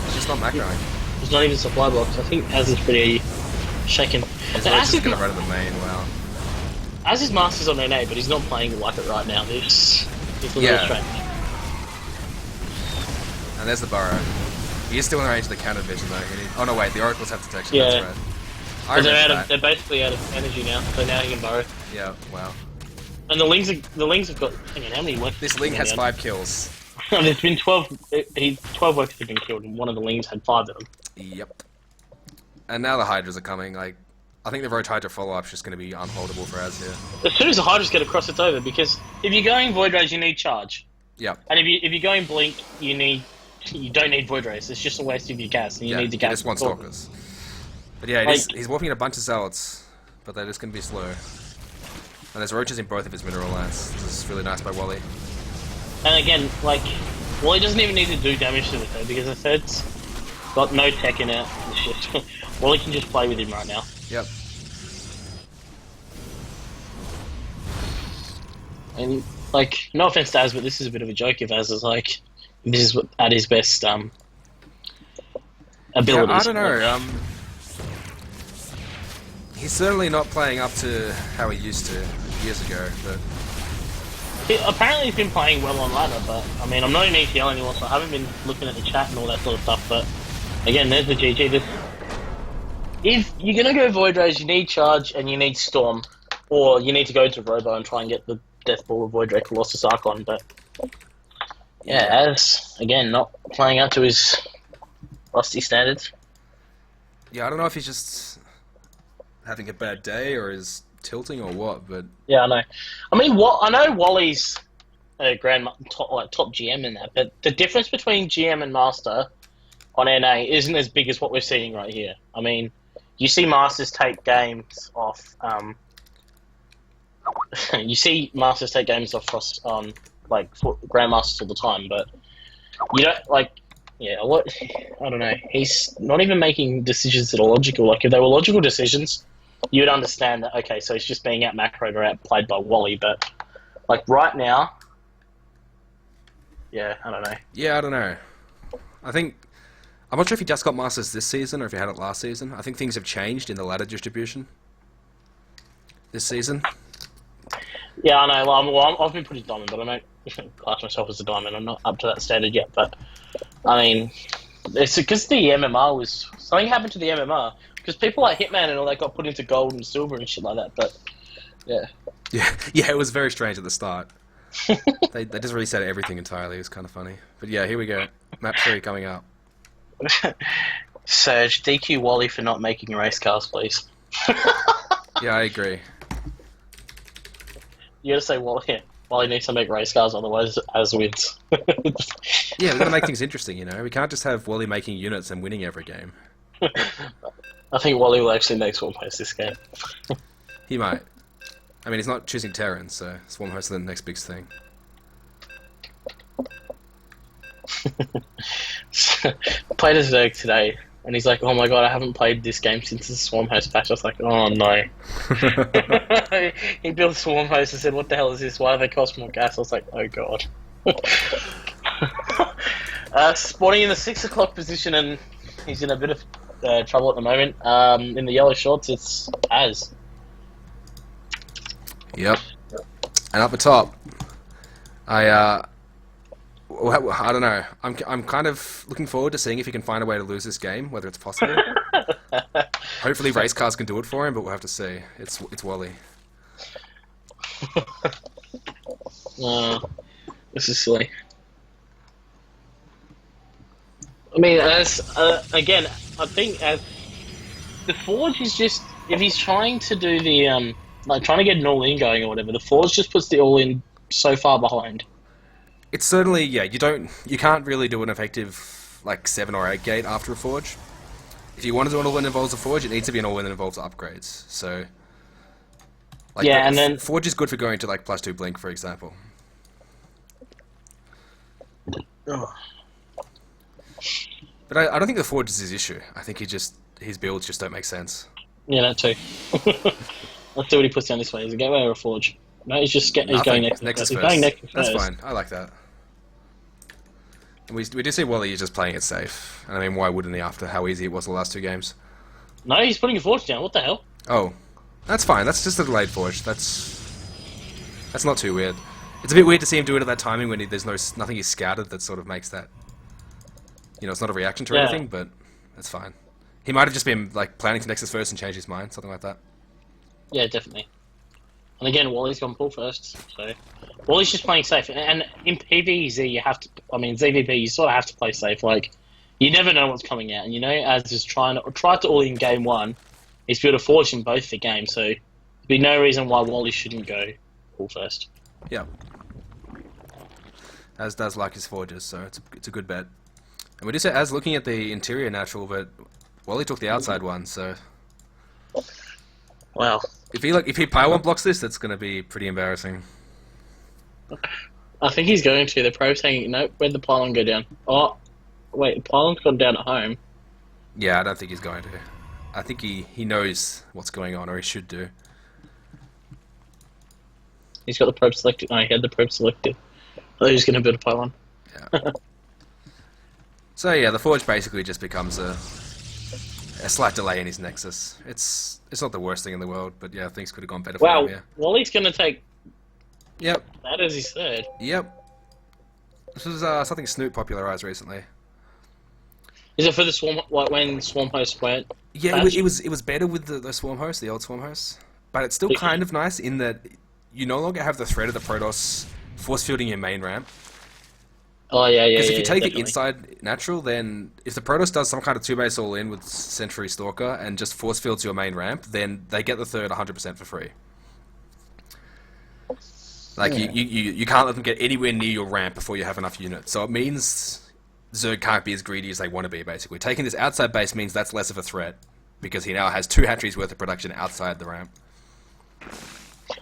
Speaker 1: It's just not macroing.
Speaker 2: There's not even supply blocks. I think Az is pretty shaken.
Speaker 1: His
Speaker 2: And
Speaker 1: Roach
Speaker 2: Az
Speaker 1: is
Speaker 2: is,
Speaker 1: going to run in the main, wow.
Speaker 2: Az is Masters on NA, but he's not playing like it right now. It's a little
Speaker 1: Yeah.
Speaker 2: strange.
Speaker 1: And there's the Burrow. He is still in range of the counter vision though. Oh no, wait, the Oracles have detection,
Speaker 2: Yeah.
Speaker 1: that's right. I
Speaker 2: But they're
Speaker 1: remember
Speaker 2: out of,
Speaker 1: that.
Speaker 2: they're basically out of energy now, so now he can burrow.
Speaker 1: Yeah, wow.
Speaker 2: And the lings have got, hang on, how many workers?
Speaker 1: This Ling has 5 kills.
Speaker 2: There's been 12, 12 workers have been killed, and one of the lings had 5 of them.
Speaker 1: Yep. And now the Hydras are coming, like... I think the Roach Hydra follow-up is just going to be unholdable for Az here.
Speaker 2: As soon as the Hydras get across, it's over, because if you're going Void Rays, you need charge.
Speaker 1: Yep.
Speaker 2: And if you're going Blink, you don't need Void Rays. It's just a waste of your gas, and you
Speaker 1: Yeah,
Speaker 2: need the
Speaker 1: he
Speaker 2: gas.
Speaker 1: just wants
Speaker 2: before.
Speaker 1: Stalkers. But yeah, he's warping in a bunch of Zealots, but they're just going to be slow. And there's Roaches in both of his mineral lands. This is really nice by Wally.
Speaker 2: And again, like, Wally doesn't even need to do damage to the third, because the third's got no tech in it. It's just, Wally can just play with him right now.
Speaker 1: Yep.
Speaker 2: And, like, no offense to Az, but this is a bit of a joke if Az is like, this is at his best abilities.
Speaker 1: Yeah, I don't know. He's certainly not playing up to how he used to years ago, but...
Speaker 2: Apparently he's been playing well on ladder, but, I mean, I'm not in ETL anymore, so I haven't been looking at the chat and all that sort of stuff, but, again, there's the GG. If you're going to go Void Rays, you need Charge and you need Storm, or you need to go to Robo and try and get the Death Ball of Void Ray Colossus Archon, but yeah, Az, again, not playing up to his rusty standards.
Speaker 1: Yeah, I don't know if he's just having a bad day or is tilting or what, but...
Speaker 2: Yeah, I know. I mean, I know Wally's top GM in that, but the difference between GM and Master on NA isn't as big as what we're seeing right here. I mean, you see Masters take games off... you see Masters take games off on Grandmasters all the time, but you don't I don't know. He's not even making decisions that are logical. Like if they were logical decisions, you would understand that. Okay, so he's just being out macroed or outplayed by Wally. But like right now, yeah, I don't know.
Speaker 1: Yeah, I don't know. I'm not sure if he just got Masters this season or if he had it last season. I think things have changed in the ladder distribution this season.
Speaker 2: Yeah, I know. Well, I've been pretty diamond, but I don't class myself as a diamond. I'm not up to that standard yet. But I mean, it's because the MMR was something happened to the MMR because people like Hitman and all that got put into gold and silver and shit like that. But yeah,
Speaker 1: Yeah, it was very strange at the start. they just reset everything entirely. It was kind of funny. But yeah, here we go. Map 3 coming up.
Speaker 2: Surge, DQ Wally for not making race cars, please.
Speaker 1: Yeah, I agree.
Speaker 2: You gotta say Wally. Yeah, Wally needs to make race cars, otherwise, as wins.
Speaker 1: Yeah, we've got to make things interesting, you know? We can't just have Wally making units and winning every game.
Speaker 2: I think Wally will actually make Swarm Host this game.
Speaker 1: He might. I mean, he's not choosing Terran, so Swarm Host is the next big thing.
Speaker 2: Played as Zerg today, and he's like, "Oh my god, I haven't played this game since the Swarm Host patch." I was like, "Oh no." He built Swarm Host and said, "What the hell is this? Why do they cost more gas?" I was like, "Oh god." Spawning in the 6 o'clock position, and he's in a bit of trouble at the moment. In the yellow shorts, it's Az.
Speaker 1: Yep. And up the top, I don't know. I'm kind of looking forward to seeing if he can find a way to lose this game, whether it's possible. Hopefully, race cars can do it for him, but we'll have to see. It's Wally.
Speaker 2: This is silly. I mean, as again, I think as the Forge is just if he's trying to do the like trying to get an all-in going or whatever, the Forge just puts the all-in so far behind.
Speaker 1: It's certainly, yeah, you can't really do an effective, like, 7 or 8 gate after a Forge. If you want to do an all-in that involves a Forge, it needs to be an all-in that involves upgrades, so... Like,
Speaker 2: yeah, and then...
Speaker 1: Forge is good for going to, like, +2 Blink, for example.
Speaker 2: Oh.
Speaker 1: But I don't think the Forge is his issue. I think his builds just don't make sense.
Speaker 2: Yeah, that too. Let's see what he puts down this way. Is it Gateway or a Forge? No, he's going
Speaker 1: Nexus
Speaker 2: first. He's
Speaker 1: first.
Speaker 2: going Nexus
Speaker 1: That's
Speaker 2: first.
Speaker 1: fine. I like that. And we do see Wally is just playing it safe. And I mean, why wouldn't he after how easy it was the last 2 games?
Speaker 2: No, he's putting a Forge down. What the hell?
Speaker 1: Oh, that's fine. That's just a delayed Forge. That's not too weird. It's a bit weird to see him do it at that timing when there's nothing he's scouted that sort of makes that. You know, it's not a reaction to anything, but that's fine. He might have just been like planning to Nexus first and change his mind, something like that.
Speaker 2: Yeah, definitely. And again, Wally's gone pull first, so Wally's just playing safe. And in PvZ, you have to. I mean, ZVP, you sort of have to play safe. Like, you never know what's coming out. And you know, as is tried to all in game 1, he's built a Forge in both the games, so there'd be no reason why Wally shouldn't go pull first.
Speaker 1: Yeah. Az does like his Forges, so it's a good bet. And we do say Az looking at the interior natural, but Wally took the outside one, so
Speaker 2: Wow.
Speaker 1: if he pylon blocks this, that's going to be pretty embarrassing.
Speaker 2: I think he's going to. The pro saying, no, where'd the pylon go down? Oh, wait, the pylon's gone down at home.
Speaker 1: Yeah, I don't think he's going to. I think he knows what's going on, or he should do.
Speaker 2: He's got the probe selected. No, he had the probe selected. I thought he was going to build a pylon.
Speaker 1: Yeah. So yeah, the Forge basically just becomes a slight delay in his Nexus. It's not the worst thing in the world, but yeah, things could have gone better for him, yeah.
Speaker 2: Wally's going to take
Speaker 1: Yep.
Speaker 2: that as his third.
Speaker 1: Yep. This was something Snoop popularized recently.
Speaker 2: Is it for the Swarm, like when Swarm Host went?
Speaker 1: Yeah, it was better with the Swarm host, the old Swarm host, but it's still kind of nice in that you no longer have the threat of the Protoss force fielding your main ramp.
Speaker 2: Oh yeah, yeah.
Speaker 1: Because if you take
Speaker 2: definitely.
Speaker 1: it inside natural, then if the Protoss does some kind of 2-base all-in with Sentry Stalker and just force fields your main ramp, then they get the third 100% for free. Like,
Speaker 2: Yeah.
Speaker 1: you can't let them get anywhere near your ramp before you have enough units. So it means Zerg can't be as greedy as they want to be, basically. Taking this outside base means that's less of a threat, because he now has 2 hatcheries worth of production outside the ramp.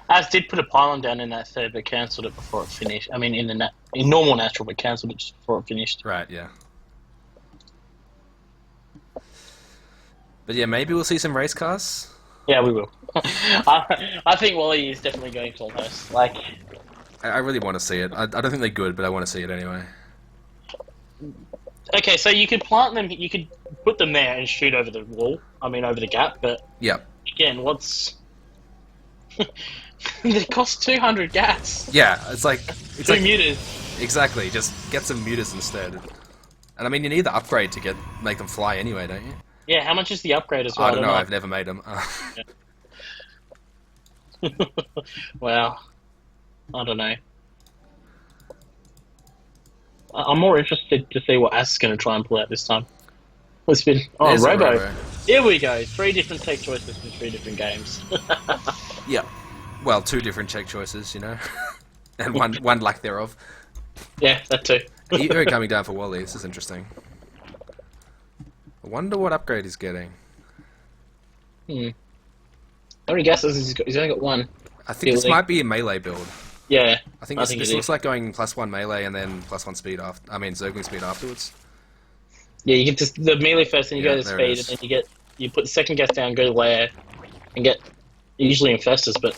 Speaker 2: Az did put a pylon down in that third, but cancelled it before it finished. I mean, in normal natural, but cancelled it just before it finished.
Speaker 1: Right, yeah. But yeah, maybe we'll see some race cars.
Speaker 2: Yeah, we will. I think Wally is definitely going to almost. Like,
Speaker 1: I really want to see it. I don't think they're good, but I want to see it anyway.
Speaker 2: okay, so you could plant them. You could put them there and shoot over the wall. I mean, over the gap. But
Speaker 1: Yep.
Speaker 2: again, what's they cost 200 gas.
Speaker 1: Yeah, it's like... It's
Speaker 2: 2
Speaker 1: like,
Speaker 2: mutas.
Speaker 1: exactly, just get some mutas instead. And I mean, you need the upgrade to make them fly anyway, don't you?
Speaker 2: Yeah, how much is the upgrade as well?
Speaker 1: I don't know, I've never made them.
Speaker 2: Wow. I don't know. I'm more interested to see what Az is going to try and pull out this time. What's been? Oh,
Speaker 1: There's a
Speaker 2: Robo. Here we go. 3 different tech choices from 3 different games.
Speaker 1: Yeah. Well, 2 different check choices, you know, and one lack thereof.
Speaker 2: Yeah, that too.
Speaker 1: Evo coming down for Wally. This is interesting. I wonder what upgrade he's getting.
Speaker 2: How many gases has he got? He's only got 1.
Speaker 1: I think this might be a melee build.
Speaker 2: Yeah.
Speaker 1: I think this looks like going +1 melee and then +1 speed after. I mean, Zergling speed afterwards.
Speaker 2: Yeah, you get the melee first, and you go to
Speaker 1: there
Speaker 2: speed, and then you put the second gas down, go to lair, and get usually infestors, but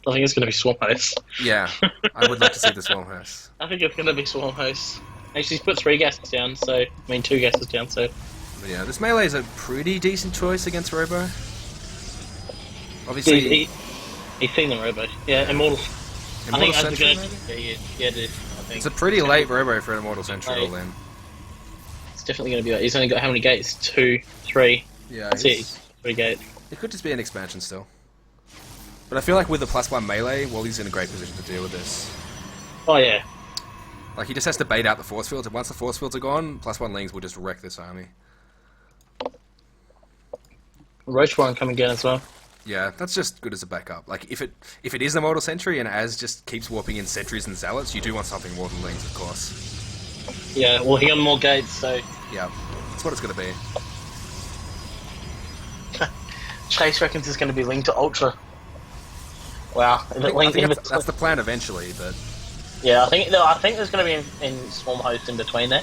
Speaker 2: I think it's going to be Swarm Host.
Speaker 1: Yeah, I would like to see the Swarm Host.
Speaker 2: I think it's going to be Swarm Host. Actually, he's put 3 gases down, so I mean 2 gases down. So
Speaker 1: but yeah, this melee is a pretty decent choice against Robo. Obviously,
Speaker 2: he's seen the Robo. Yeah, Immortal.
Speaker 1: Immortal Sentry.
Speaker 2: Yeah, it is. I think
Speaker 1: It's a pretty late Robo for an Immortal Sentry all in.
Speaker 2: It's definitely going to be that. He's only got how many gates? 2, 3.
Speaker 1: Yeah,
Speaker 2: That's it. 3 gates.
Speaker 1: It could just be an expansion still. But I feel like with the +1 melee, Wally's in a great position to deal with this.
Speaker 2: Oh yeah.
Speaker 1: Like, he just has to bait out the force fields, and once the force fields are gone, +1 Lings will just wreck this army.
Speaker 2: Roach one coming down as well.
Speaker 1: Yeah, that's just good as a backup. Like, if it is a Mortal Sentry and Az just keeps warping in Sentries and Zealots, you do want something more than Lings, of course.
Speaker 2: Yeah, well, he got more gates, so...
Speaker 1: Yeah, that's what it's going to be.
Speaker 2: Chase reckons it's going to be linked to Ultra. Wow.
Speaker 1: I think that's the plan eventually, but...
Speaker 2: Yeah, I think there's going to be in Swarm Host in between there.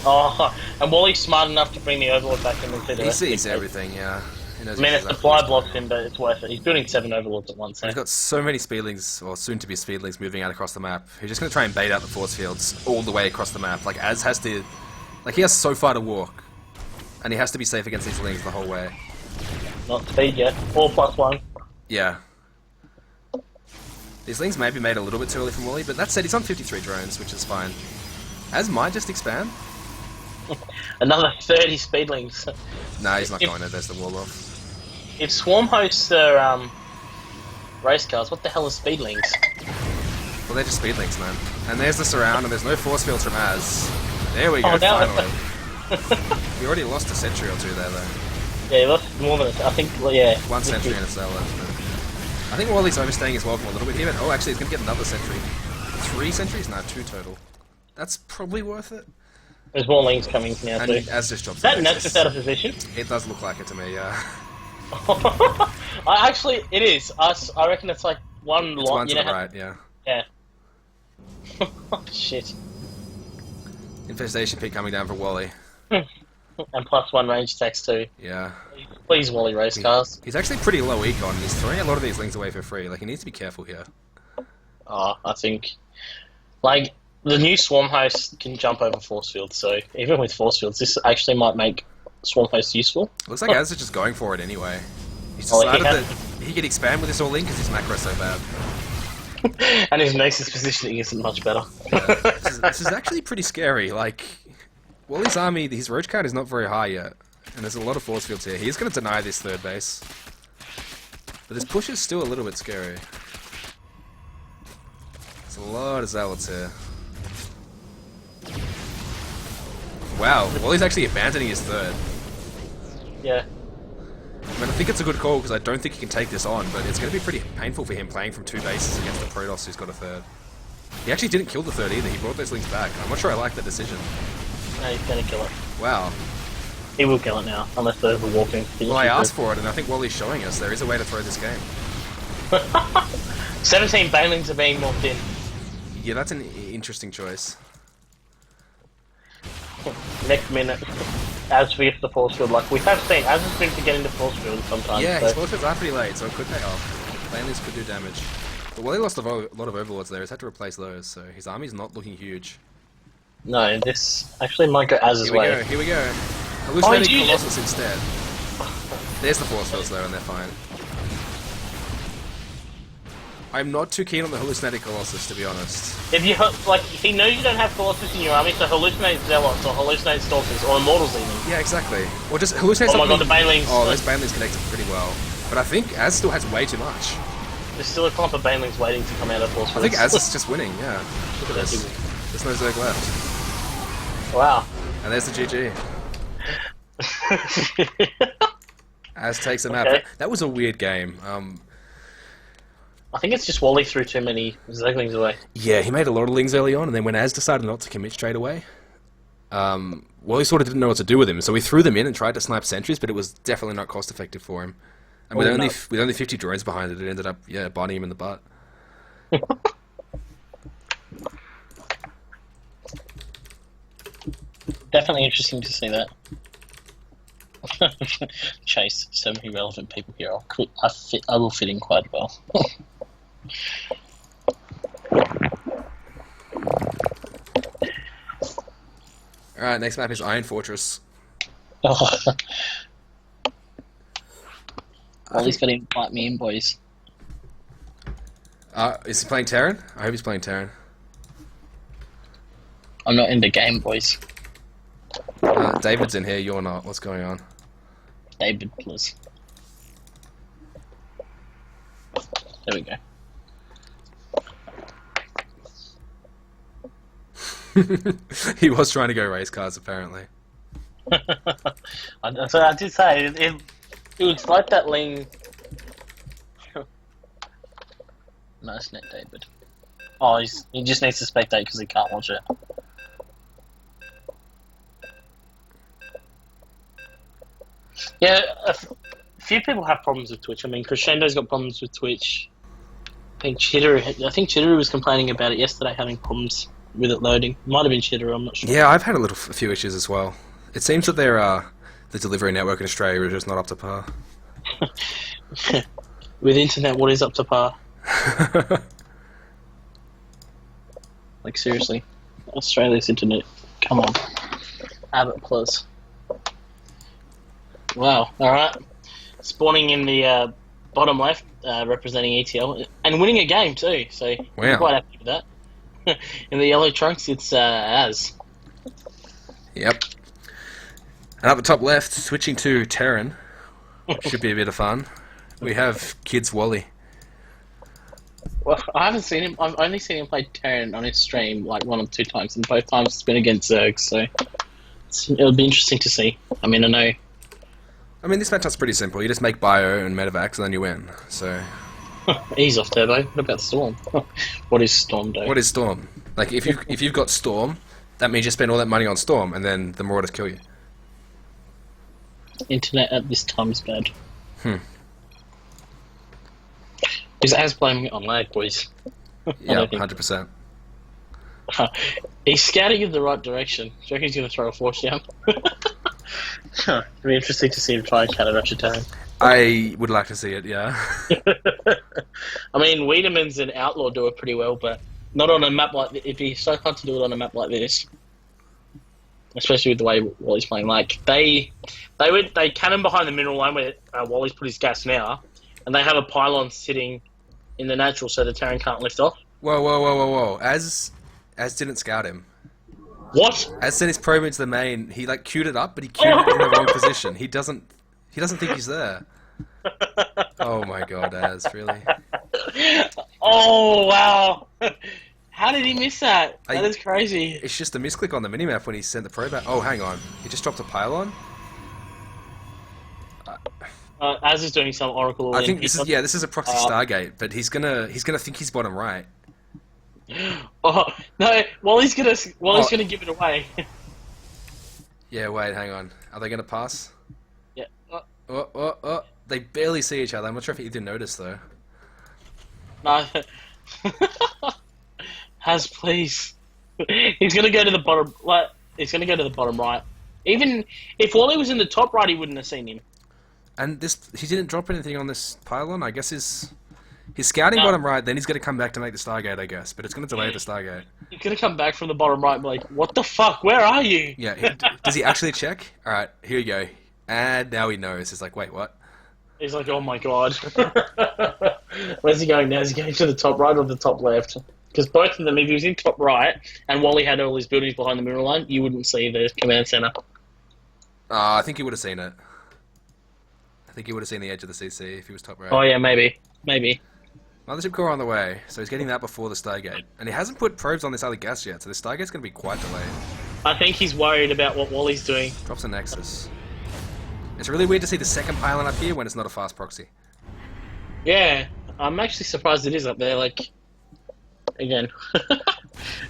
Speaker 2: Oh, and Wally's smart enough to bring the Overlord back in and see the
Speaker 1: He sees everything, yeah.
Speaker 2: I mean, it's supply blocks him, but it's worth it. He's building 7 Overlords at once.
Speaker 1: He's got so many Speedlings, or soon-to-be Speedlings, moving out across the map. He's just going to try and bait out the force fields all the way across the map. Like, Az has to... Like, he has so far to walk. And he has to be safe against these Lings the whole way.
Speaker 2: Not speed yet. 4 + 1.
Speaker 1: Yeah. These Lings may be made a little bit too early from Wally, but that said, he's on 53 drones, which is fine. Az might just expand.
Speaker 2: Another 30 Speedlings.
Speaker 1: Nah, he's not going to. There's the wall off.
Speaker 2: If Swarm Hosts are race cars, what the hell are Speedlings?
Speaker 1: Well, they're just Speedlings, man. And there's the surround, and there's no force fields from Az. There we go, finally. We already lost a sentry or 2 there, though.
Speaker 2: Yeah, he lost more than I think. Well, yeah.
Speaker 1: 1 sentry and a Zealot. I think Wally's overstaying his welcome a little bit here, but oh, actually, he's going to get another sentry. 3 sentries? No, 2 total. That's probably worth it.
Speaker 2: There's more Lings coming now,
Speaker 1: and
Speaker 2: too.
Speaker 1: Az just drops
Speaker 2: Is that Nexus out of position?
Speaker 1: It does look like it to me, yeah.
Speaker 2: Actually, it is. I reckon it's like one
Speaker 1: It's
Speaker 2: lot.
Speaker 1: one to the right, yeah.
Speaker 2: Yeah. Shit.
Speaker 1: Infestation peak coming down for Wally.
Speaker 2: And +1 range attacks too.
Speaker 1: Yeah.
Speaker 2: Please, Wally race cars.
Speaker 1: He's actually pretty low econ. He's throwing a lot of these Lings away for free. Like, he needs to be careful here.
Speaker 2: Oh, I think... Like, the new Swarm Host can jump over force fields, so even with force fields, this actually might make Swarm Host useful.
Speaker 1: Looks like Az is just going for it anyway. He's decided that he could expand with this all in because his macro's so bad.
Speaker 2: And his Nexus positioning isn't much better.
Speaker 1: Yeah. This is actually pretty scary. Like, Wally's army, his roach count is not very high yet. And there's a lot of force fields here. He's going to deny this 3rd base. But this push is still a little bit scary. There's a lot of Zealots here. Wow, Wally's actually abandoning his 3rd.
Speaker 2: Yeah.
Speaker 1: I mean, I think it's a good call because I don't think he can take this on, but it's going to be pretty painful for him playing from 2 bases against the Protoss who's got a 3rd. He actually didn't kill the 3rd either, he brought those Lings back. I'm not sure I like that decision.
Speaker 2: No, he's gonna kill it.
Speaker 1: Wow.
Speaker 2: He will kill it now, unless they're overwalking.
Speaker 1: Well, I asked for it, and I think Wally's showing us there is a way to throw this game.
Speaker 2: 17 Banelings are being walked in.
Speaker 1: Yeah, that's an interesting choice.
Speaker 2: Next minute, Az forgets the force field. Like we have seen, Az has been forgetting the force field sometimes.
Speaker 1: Yeah,
Speaker 2: so.
Speaker 1: his force fields are pretty late, so it could pay off. Banelings could do damage. But Wally lost a lot of overlords there, he's had to replace those, so his army's not looking huge.
Speaker 2: No, this actually might go Az's way.
Speaker 1: Here we go. Hallucinating Colossus instead. There's the force fields though, and they're fine. I'm not too keen on the Hallucinating Colossus, to be honest.
Speaker 2: If you like, he knows you don't have Colossus in your army, so hallucinate Zealots or hallucinate Stalkers or Immortals even.
Speaker 1: Yeah, exactly. Or just hallucinate.
Speaker 2: Oh my god, the Banelings!
Speaker 1: Oh, those Banelings connected pretty well. But I think Az still has way too much.
Speaker 2: There's still a clump of Banelings waiting to come out of force fields.
Speaker 1: I think Az is just winning. Yeah.
Speaker 2: Look at that.
Speaker 1: There's no Zerg left.
Speaker 2: Wow.
Speaker 1: And there's the GG. Az takes a map.
Speaker 2: Okay.
Speaker 1: That was a weird game.
Speaker 2: I think it's just Wally threw too many Zerglings away.
Speaker 1: Yeah, he made a lot of lings early on, and then when Az decided not to commit straight away, Wally sort of didn't know what to do with him, so he threw them in and tried to snipe sentries, but it was definitely not cost effective for him. And with only 50 drones behind it, it ended up biting him in the butt.
Speaker 2: Definitely interesting to see that. Chase, so many relevant people here. I will fit in quite well.
Speaker 1: Alright, next map is Iron Fortress.
Speaker 2: Wally's got to invite me in, boys.
Speaker 1: Is he playing Terran? I hope he's playing Terran.
Speaker 2: I'm not in the game, boys.
Speaker 1: David's in here, you're not. What's going on?
Speaker 2: David, please. There we go.
Speaker 1: He was trying to go race cars, apparently.
Speaker 2: So I did say it looks like that Ling. Nice net, David. Oh, he just needs to spectate because he can't watch it. Yeah, a few people have problems with Twitch. I mean, Crescendo's got problems with Twitch. I think Chitteru was complaining about it yesterday, having problems with it loading. Might have been Chitteru, I'm not sure.
Speaker 1: Yeah, I've had a few issues as well. It seems that the delivery network in Australia is just not up to par.
Speaker 2: With internet, what is up to par? Like, seriously. Australia's internet. Come on. Abbott Plus. Wow, alright. Spawning in the bottom left, representing ETL, and winning a game too, so
Speaker 1: Wow.
Speaker 2: I'm quite happy with that. In the yellow trunks, it's Az.
Speaker 1: Yep. And up the top left, switching to Terran. Should be a bit of fun. We have Kids Wally.
Speaker 2: Well, I haven't seen him. I've only seen him play Terran on his stream like 1 or 2 times, and both times it's been against Zerg, so it'll be interesting to see. I mean,
Speaker 1: I mean, this matchup's pretty simple. You just make Bio and Medivacs and then you win. So,
Speaker 2: ease off, Turbo. What about Storm? What is Storm, though?
Speaker 1: what is Storm? Like, if you've got Storm, that means you spend all that money on Storm, and then the Marauders kill you.
Speaker 2: Internet at this time is bad. Is Az blaming it on lag, boys?
Speaker 1: Yeah, 100%.
Speaker 2: He's scouting in the right direction. Do you reckon he's going to throw a force down? It'll be interesting to see him try and counter rush attack.
Speaker 1: I would like to see it, yeah.
Speaker 2: I mean, Wiedemann's and Outlaw do it pretty well, but not on a map like this. It'd be so hard to do it on a map like this. Especially with the way Wally's playing. Like, they cannon behind the mineral line where Wally's put his gas now, and they have a pylon sitting in the natural so the Terran can't lift off.
Speaker 1: Whoa. Az didn't scout him.
Speaker 2: What?
Speaker 1: Az sent his probe into the main. He, like, queued it up, but he queued it in the wrong position. He doesn't think he's there. Oh my god, Az, really?
Speaker 2: Oh, wow. How did he miss that? That is crazy.
Speaker 1: It's just a misclick on the minimap when he sent the probe out. Oh, hang on. He just dropped a pylon?
Speaker 2: Az is doing some Oracle.
Speaker 1: I think this is a proxy Stargate, but he's gonna think he's bottom right.
Speaker 2: Oh no! Wally's gonna give it away.
Speaker 1: Yeah, wait, hang on. Are they gonna pass?
Speaker 2: Yeah.
Speaker 1: Oh. They barely see each other. I'm not sure if either noticed though.
Speaker 2: No. Az, please. He's gonna go to the bottom. He's gonna go to the bottom right. Even if Wally was in the top right, he wouldn't have seen him.
Speaker 1: And he didn't drop anything on this pylon. I guess he's scouting bottom right. Then he's gonna come back to make the Stargate, I guess. But it's gonna delay the Stargate.
Speaker 2: He's gonna come back from the bottom right and be like, "What the fuck? Where are you?"
Speaker 1: Yeah. Does he actually check? All right, here we go. And now he knows. He's like, wait, what?
Speaker 2: He's like, "Oh my god." Where's he going now? Is he going to the top right or the top left? Because both of them, if he was in top right and Wally had all his buildings behind the mineral line, you wouldn't see the command center.
Speaker 1: I think he would have seen it. I think he would have seen the edge of the CC if he was top right.
Speaker 2: Oh yeah, maybe.
Speaker 1: Mothership core on the way, so he's getting that before the Stargate. And he hasn't put probes on this other gas yet, so the Stargate's going to be quite delayed.
Speaker 2: I think he's worried about what Wally's doing.
Speaker 1: Drops a Nexus. It's really weird to see the second pylon up here when it's not a fast proxy.
Speaker 2: Yeah, I'm actually surprised it is up there. Like, again.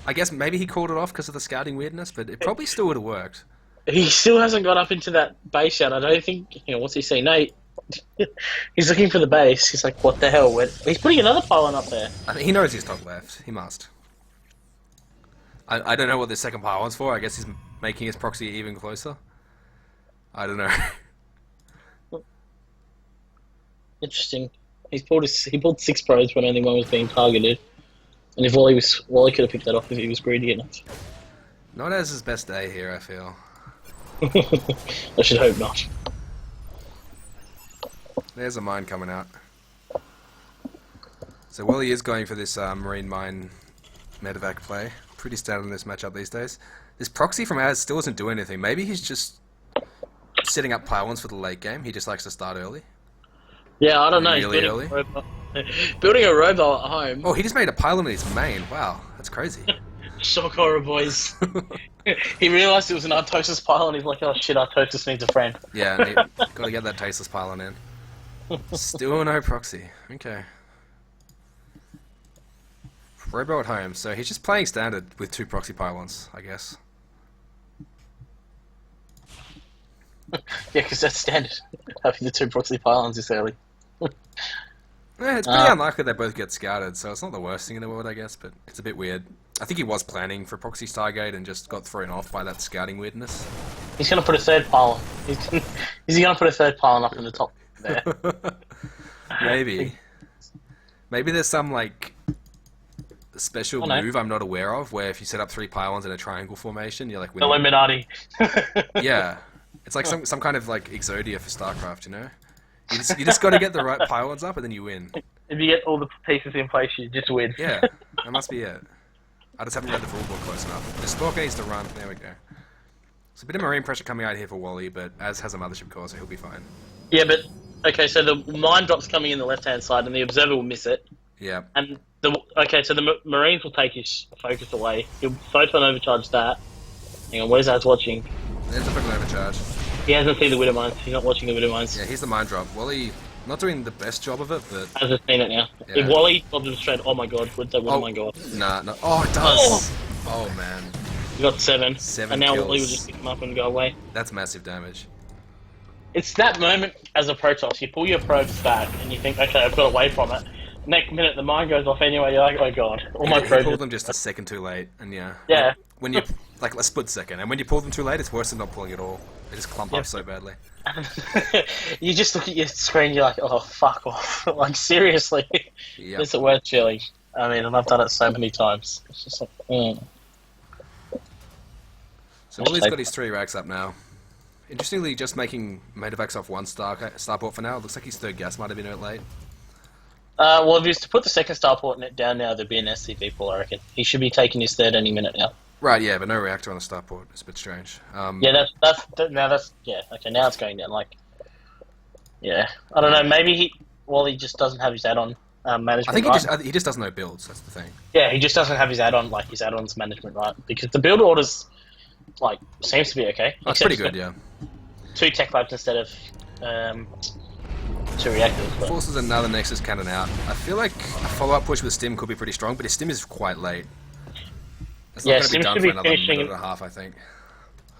Speaker 1: I guess maybe he called it off because of the scouting weirdness, but it probably still would have worked.
Speaker 2: He still hasn't got up into that base yet. I don't think, what's he saying? No, he's looking for the base. He's like, what the hell? He's putting another pylon up there.
Speaker 1: I think he knows he's top left. He must. I don't know what the second pylon's for. I guess he's making his proxy even closer. I don't know.
Speaker 2: Interesting. He pulled 6 probes when only one was being targeted. And if Wally could have picked that off if he was greedy enough.
Speaker 1: Not as his best day here, I feel.
Speaker 2: I should hope not.
Speaker 1: There's a mine coming out. So Wally is going for this marine mine medevac play. Pretty standard in this matchup these days. This proxy from Az still isn't doing anything. Maybe he's just setting up pylons for the late game. He just likes to start early.
Speaker 2: Yeah, I don't know.
Speaker 1: Really early.
Speaker 2: Building a robot at home.
Speaker 1: Oh, he just made a pylon in his main. Wow, that's crazy.
Speaker 2: Shock horror, boys. He realised it was an Artosis pylon. He's like, oh shit, Artosis needs a friend.
Speaker 1: Yeah, gotta get that tasteless pylon in. Still no proxy. Okay. Robo at home, so he's just playing standard with 2 proxy pylons, I guess.
Speaker 2: Yeah, because that's standard. Having the 2 proxy pylons this early.
Speaker 1: Yeah, it's pretty unlikely they both get scouted, so it's not the worst thing in the world, I guess, but it's a bit weird. I think he was planning for proxy Stargate and just got thrown off by that scouting weirdness.
Speaker 2: He's going to put a 3rd pylon. Is he going to put a 3rd pylon up in the top there?
Speaker 1: Maybe. Maybe there's some, like, special move I'm not aware of, where if you set up 3 pylons in a triangle formation, you're like...
Speaker 2: Illuminati.
Speaker 1: Yeah. It's like some kind of, like, Exodia for StarCraft, you know? You just got to get the right pylons up and then you win.
Speaker 2: If you get all the pieces in place, you just win.
Speaker 1: Yeah, that must be it. I just haven't read the rule book close enough. The Stalker needs to run. There we go. There's a bit of marine pressure coming out here for Wally, but Az has a mothership core, so he'll be fine.
Speaker 2: Yeah, but... Okay, so the mine drop's coming in the left-hand side, and the observer will miss it.
Speaker 1: Yeah.
Speaker 2: And so the Marines will take his focus away. He'll photon overcharge that. Hang on, what is Az watching?
Speaker 1: There's a fucking overcharge.
Speaker 2: He hasn't seen the Widow Mines. He's not watching the Widow Mines.
Speaker 1: Yeah, here's the mine drop. Wally, not doing the best job of it, but...
Speaker 2: Az has seen it now.
Speaker 1: Yeah.
Speaker 2: If Wally lobbed him straight, oh my god, where'd that Widow Mine go off?
Speaker 1: Nah, no. Oh, it does! Oh, man.
Speaker 2: He got 7.
Speaker 1: 7
Speaker 2: and now
Speaker 1: kills.
Speaker 2: Wally will just pick him up and go away.
Speaker 1: That's massive damage.
Speaker 2: It's that moment as a Protoss. You pull your probes back and you think, okay, I've got away from it. Next minute, the mine goes off anyway. You're like, oh god, all my
Speaker 1: He
Speaker 2: probes.
Speaker 1: pulled them just a second too late, and yeah.
Speaker 2: Yeah.
Speaker 1: When you... Like, a split second. And when you pull them too late, it's worse than not pulling at all. They just clump up so badly.
Speaker 2: You just look at your screen, you're like, oh, fuck off. Like, seriously.
Speaker 1: Yep.
Speaker 2: Is it worth chilling? I mean, and I've done it so many times. It's just like,
Speaker 1: So Wally's got his 3 racks up now. Interestingly, just making medevacs off 1 starport for now. Looks like his 3rd gas might have been out late.
Speaker 2: Well, if he was to put the 2nd starport net down now, there'd be an SCV pull, I reckon. He should be taking his 3rd any minute now.
Speaker 1: Right, yeah, but no reactor on the starport. It's a bit strange.
Speaker 2: Yeah, yeah, okay, now it's going down, like, yeah. I don't know, maybe Wally just doesn't have his add-on management
Speaker 1: I think
Speaker 2: right.
Speaker 1: he just doesn't know builds, that's the thing.
Speaker 2: Yeah, he just doesn't have his add-on, like, his add-ons management right, because the build orders, like, seems to be okay.
Speaker 1: That's pretty good, yeah.
Speaker 2: 2 tech labs instead of 2 reactors. But...
Speaker 1: Forces another Nexus cannon out. I feel like a follow-up push with Stim could be pretty strong, but his Stim is quite late. It's not going to be done for another minute and a half, I think.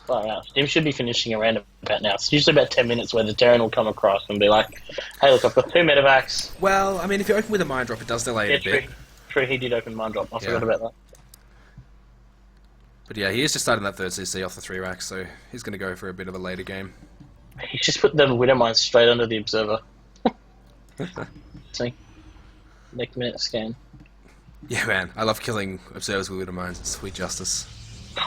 Speaker 2: Far out. Stim should be finishing around about now. It's usually about 10 minutes where the Terran will come across and be like, hey, look, I've got 2 medevacs.
Speaker 1: Well, I mean, if you open with a mine drop, it does delay it a bit.
Speaker 2: True, he did open mine drop. I forgot about that.
Speaker 1: But yeah, he is just starting that 3rd CC off the 3 racks, so he's going to go for a bit of a later game.
Speaker 2: He's just put the Widow Mines straight under the Observer. See? Next minute scan.
Speaker 1: Yeah, man, I love killing observers with Widow Mines. It's sweet justice.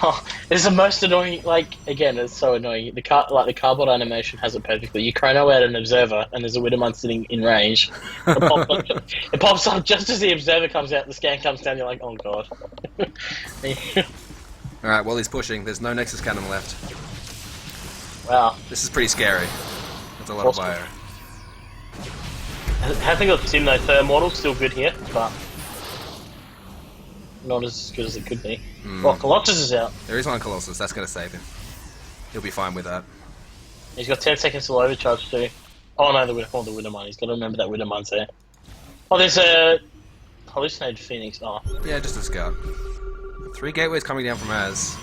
Speaker 2: Oh, it's the most annoying. Like, again, it's so annoying. The cardboard animation has it perfectly. You chrono out an observer, and there's a Widow Mine sitting in range. It pops up just as the observer comes out. The scan comes down. You're like, oh god.
Speaker 1: All right, well, he's pushing. There's no Nexus cannon left.
Speaker 2: Wow.
Speaker 1: This is pretty scary. That's a lot of bio.
Speaker 2: Hasn't got Sim though. Third model's still good here, but not as good as it could be. Well, Colossus is out.
Speaker 1: There is one Colossus. That's going to save him. He'll be fine with that.
Speaker 2: He's got 10 seconds to overcharge too. Oh no, the Widow Mine. He's got to remember that Widow Mine's there. Oh, there's a hallucinated Phoenix. Oh.
Speaker 1: Yeah, just a scout. 3 gateways coming down from Az.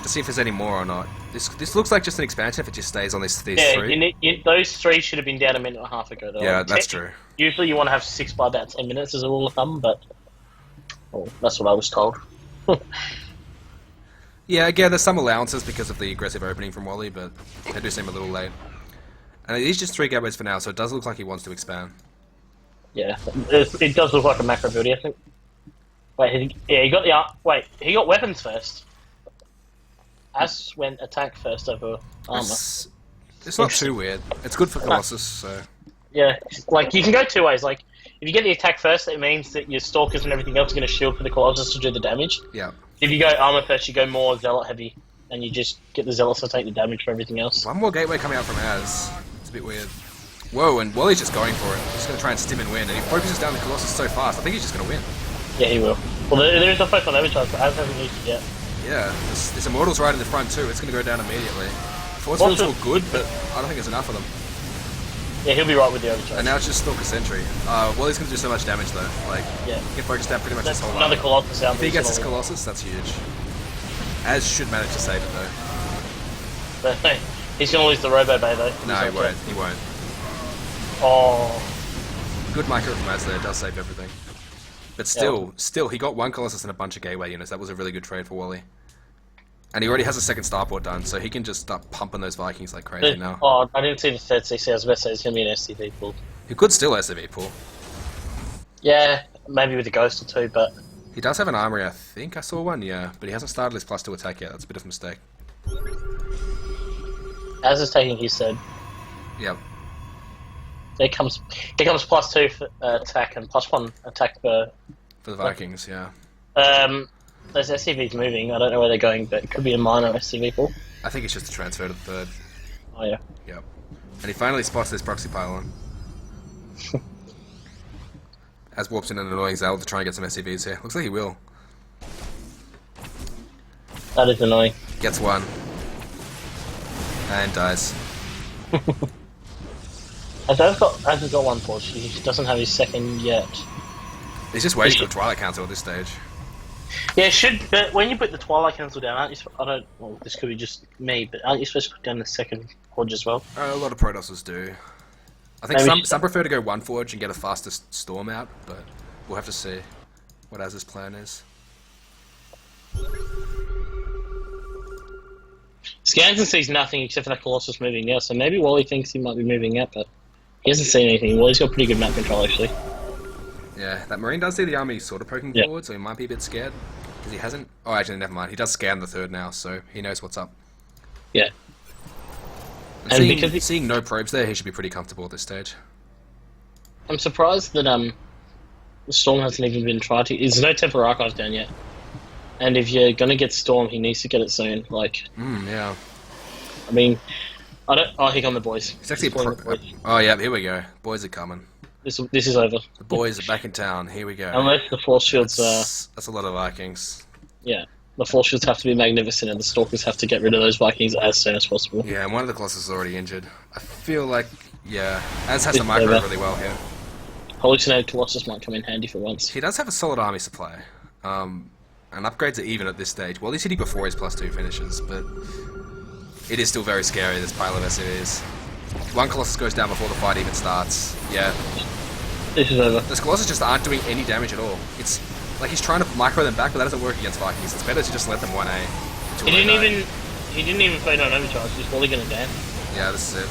Speaker 1: To see if there's any more or not. This looks like just an expansion if it just stays on these 3.
Speaker 2: Those 3 should have been down a minute and a half ago. Though.
Speaker 1: Yeah,
Speaker 2: like,
Speaker 1: that's true.
Speaker 2: Usually you want to have 6 by about 10 minutes as a rule of thumb, but that's what I was told.
Speaker 1: Yeah, again, there's some allowances because of the aggressive opening from Wally, but they do seem a little late. And it is just 3 gateways for now, so it does look like he wants to expand.
Speaker 2: Yeah, it does look like a macro build, I think. Wait, he got weapons first. Az went attack first over armor.
Speaker 1: It's not too weird. It's good for Colossus, so...
Speaker 2: Yeah, like, you can go 2 ways. Like, if you get the attack first, it means that your Stalkers and everything else are going to shield for the Colossus to do the damage.
Speaker 1: Yeah.
Speaker 2: If you go armor first, you go more Zealot heavy, and you just get the Zealots to take the damage for everything else.
Speaker 1: One more gateway coming out from Az. It's a bit weird. Whoa, and Wally's just going for it. He's just going to try and stim and win, and he focuses down the Colossus so fast, I think he's just going to win.
Speaker 2: Yeah, he will. Well, there is a focus on overcharge, but Az hasn't used it yet.
Speaker 1: Yeah, this Immortal's right in the front too, it's going to go down immediately. Force Field's all good, but I don't think there's enough of them.
Speaker 2: Yeah, he'll be right with the overcharge.
Speaker 1: And now it's just Stalker Sentry. Wally's going to do so much damage though. Like,
Speaker 2: yeah.
Speaker 1: He can focus down pretty much his whole life.
Speaker 2: Another Colossus out.
Speaker 1: If he gets his Colossus, that's huge. Az should manage to save it though.
Speaker 2: But hey, he's going to lose the Robo Bay though.
Speaker 1: No, he won't. He won't.
Speaker 2: Oh.
Speaker 1: Good micro from Az there, it does save everything. But still, he got 1 Colossus and a bunch of gateway units. That was a really good trade for Wally. And he already has a 2nd starport done, so he can just start pumping those Vikings like crazy now.
Speaker 2: Oh, I didn't see the 3rd CC. I was about to say it's going to be an SCV pool.
Speaker 1: He could still SCV pool.
Speaker 2: Yeah, maybe with a Ghost or 2, but...
Speaker 1: He does have an armory, I think I saw one, yeah. But he hasn't started his +2 attack yet. That's a bit of a mistake.
Speaker 2: Az is taking his 3rd.
Speaker 1: Yep.
Speaker 2: There comes +2 for attack and +1 attack for
Speaker 1: the Vikings, yeah.
Speaker 2: Those SCVs moving. I don't know where they're going, but it could be a minor SCV pool.
Speaker 1: I think it's just a transfer to the 3rd.
Speaker 2: Oh yeah.
Speaker 1: Yep. And he finally spots this proxy pylon. Az warps in an annoying Zal to try and get some SCVs here. Looks like he will.
Speaker 2: That is annoying.
Speaker 1: Gets 1. And dies.
Speaker 2: Az's got 1 forge. He doesn't have his 2nd yet.
Speaker 1: He's just waiting for the Twilight Council at this stage.
Speaker 2: Yeah, but when you put the Twilight Council down, aren't you? Well, this could be just me, but aren't you supposed to put down the 2nd forge as well?
Speaker 1: A lot of Protosses do. I think some prefer to go 1 forge and get a faster storm out, but we'll have to see what Az's plan is.
Speaker 2: Scanson sees nothing except for that Colossus moving now, so maybe Wally thinks he might be moving out, but he hasn't seen anything. Wally's got pretty good map control, actually.
Speaker 1: Yeah, that Marine does see the army sort of poking forward, so he might be a bit scared. Because he hasn't... Oh, actually, never mind. He does scan the 3rd now, so he knows what's up.
Speaker 2: Yeah.
Speaker 1: And seeing no probes there, he should be pretty comfortable at this stage.
Speaker 2: I'm surprised that the Storm hasn't even been tried to... There's no Temper Archives down yet. And if you're going to get Storm, he needs to get it soon. Like...
Speaker 1: yeah.
Speaker 2: I mean... Oh, here come the boys.
Speaker 1: It's actually oh, yeah, here we go. Boys are coming.
Speaker 2: This is over.
Speaker 1: The boys are back in town. Here we go.
Speaker 2: Unless the force shields
Speaker 1: That's a lot of Vikings.
Speaker 2: Yeah. The force shields have to be magnificent and the Stalkers have to get rid of those Vikings as soon as possible.
Speaker 1: Yeah, and one of the Colossus is already injured. I feel like, yeah, Az has the micro really well here.
Speaker 2: Hallucinated Colossus might come in handy for once.
Speaker 1: He does have a solid army supply. And upgrades are even at this stage. Well, he's hitting before his +2 finishes, but it is still very scary, this pile of SCVs. 1 Colossus goes down before the fight even starts. Yeah.
Speaker 2: This is over.
Speaker 1: The Colossus just aren't doing any damage at all. It's like he's trying to micro them back, but that doesn't work against Vikings. It's better to just let them 1A.
Speaker 2: He didn't even fade on overcharge. He's probably gonna damn.
Speaker 1: Yeah, this is it.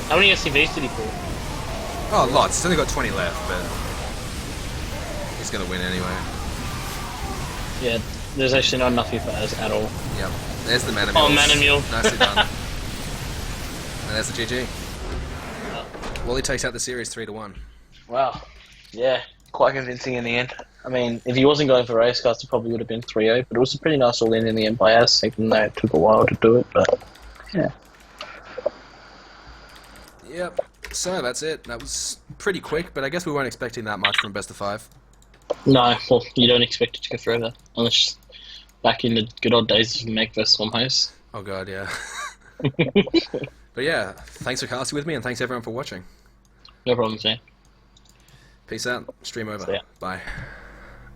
Speaker 2: How many SCVs did he pull?
Speaker 1: Oh, lots. He's only got 20 left, but he's gonna win anyway.
Speaker 2: Yeah, there's actually not enough here for Az at all.
Speaker 1: Yep. There's the Mana
Speaker 2: Mule. Oh, Mana Mule.
Speaker 1: Nicely done. And there's the GG. Wally takes out the series 3-1.
Speaker 2: Wow. Yeah, quite convincing in the end. I mean, if he wasn't going for race cards, it probably would have been 3-0, but it was a pretty nice all-in the end by Az, even though it took a while to do it, but yeah.
Speaker 1: Yep. So that's it. That was pretty quick, but I guess we weren't expecting that much from best of 5.
Speaker 2: No, well, you don't expect it to go forever, unless Back in the good old days of Make vs. Swim host.
Speaker 1: Oh god, yeah. But yeah, thanks for casting with me, and thanks everyone for watching.
Speaker 2: No problem, man.
Speaker 1: Peace out. Stream over.
Speaker 2: See ya.
Speaker 1: Bye.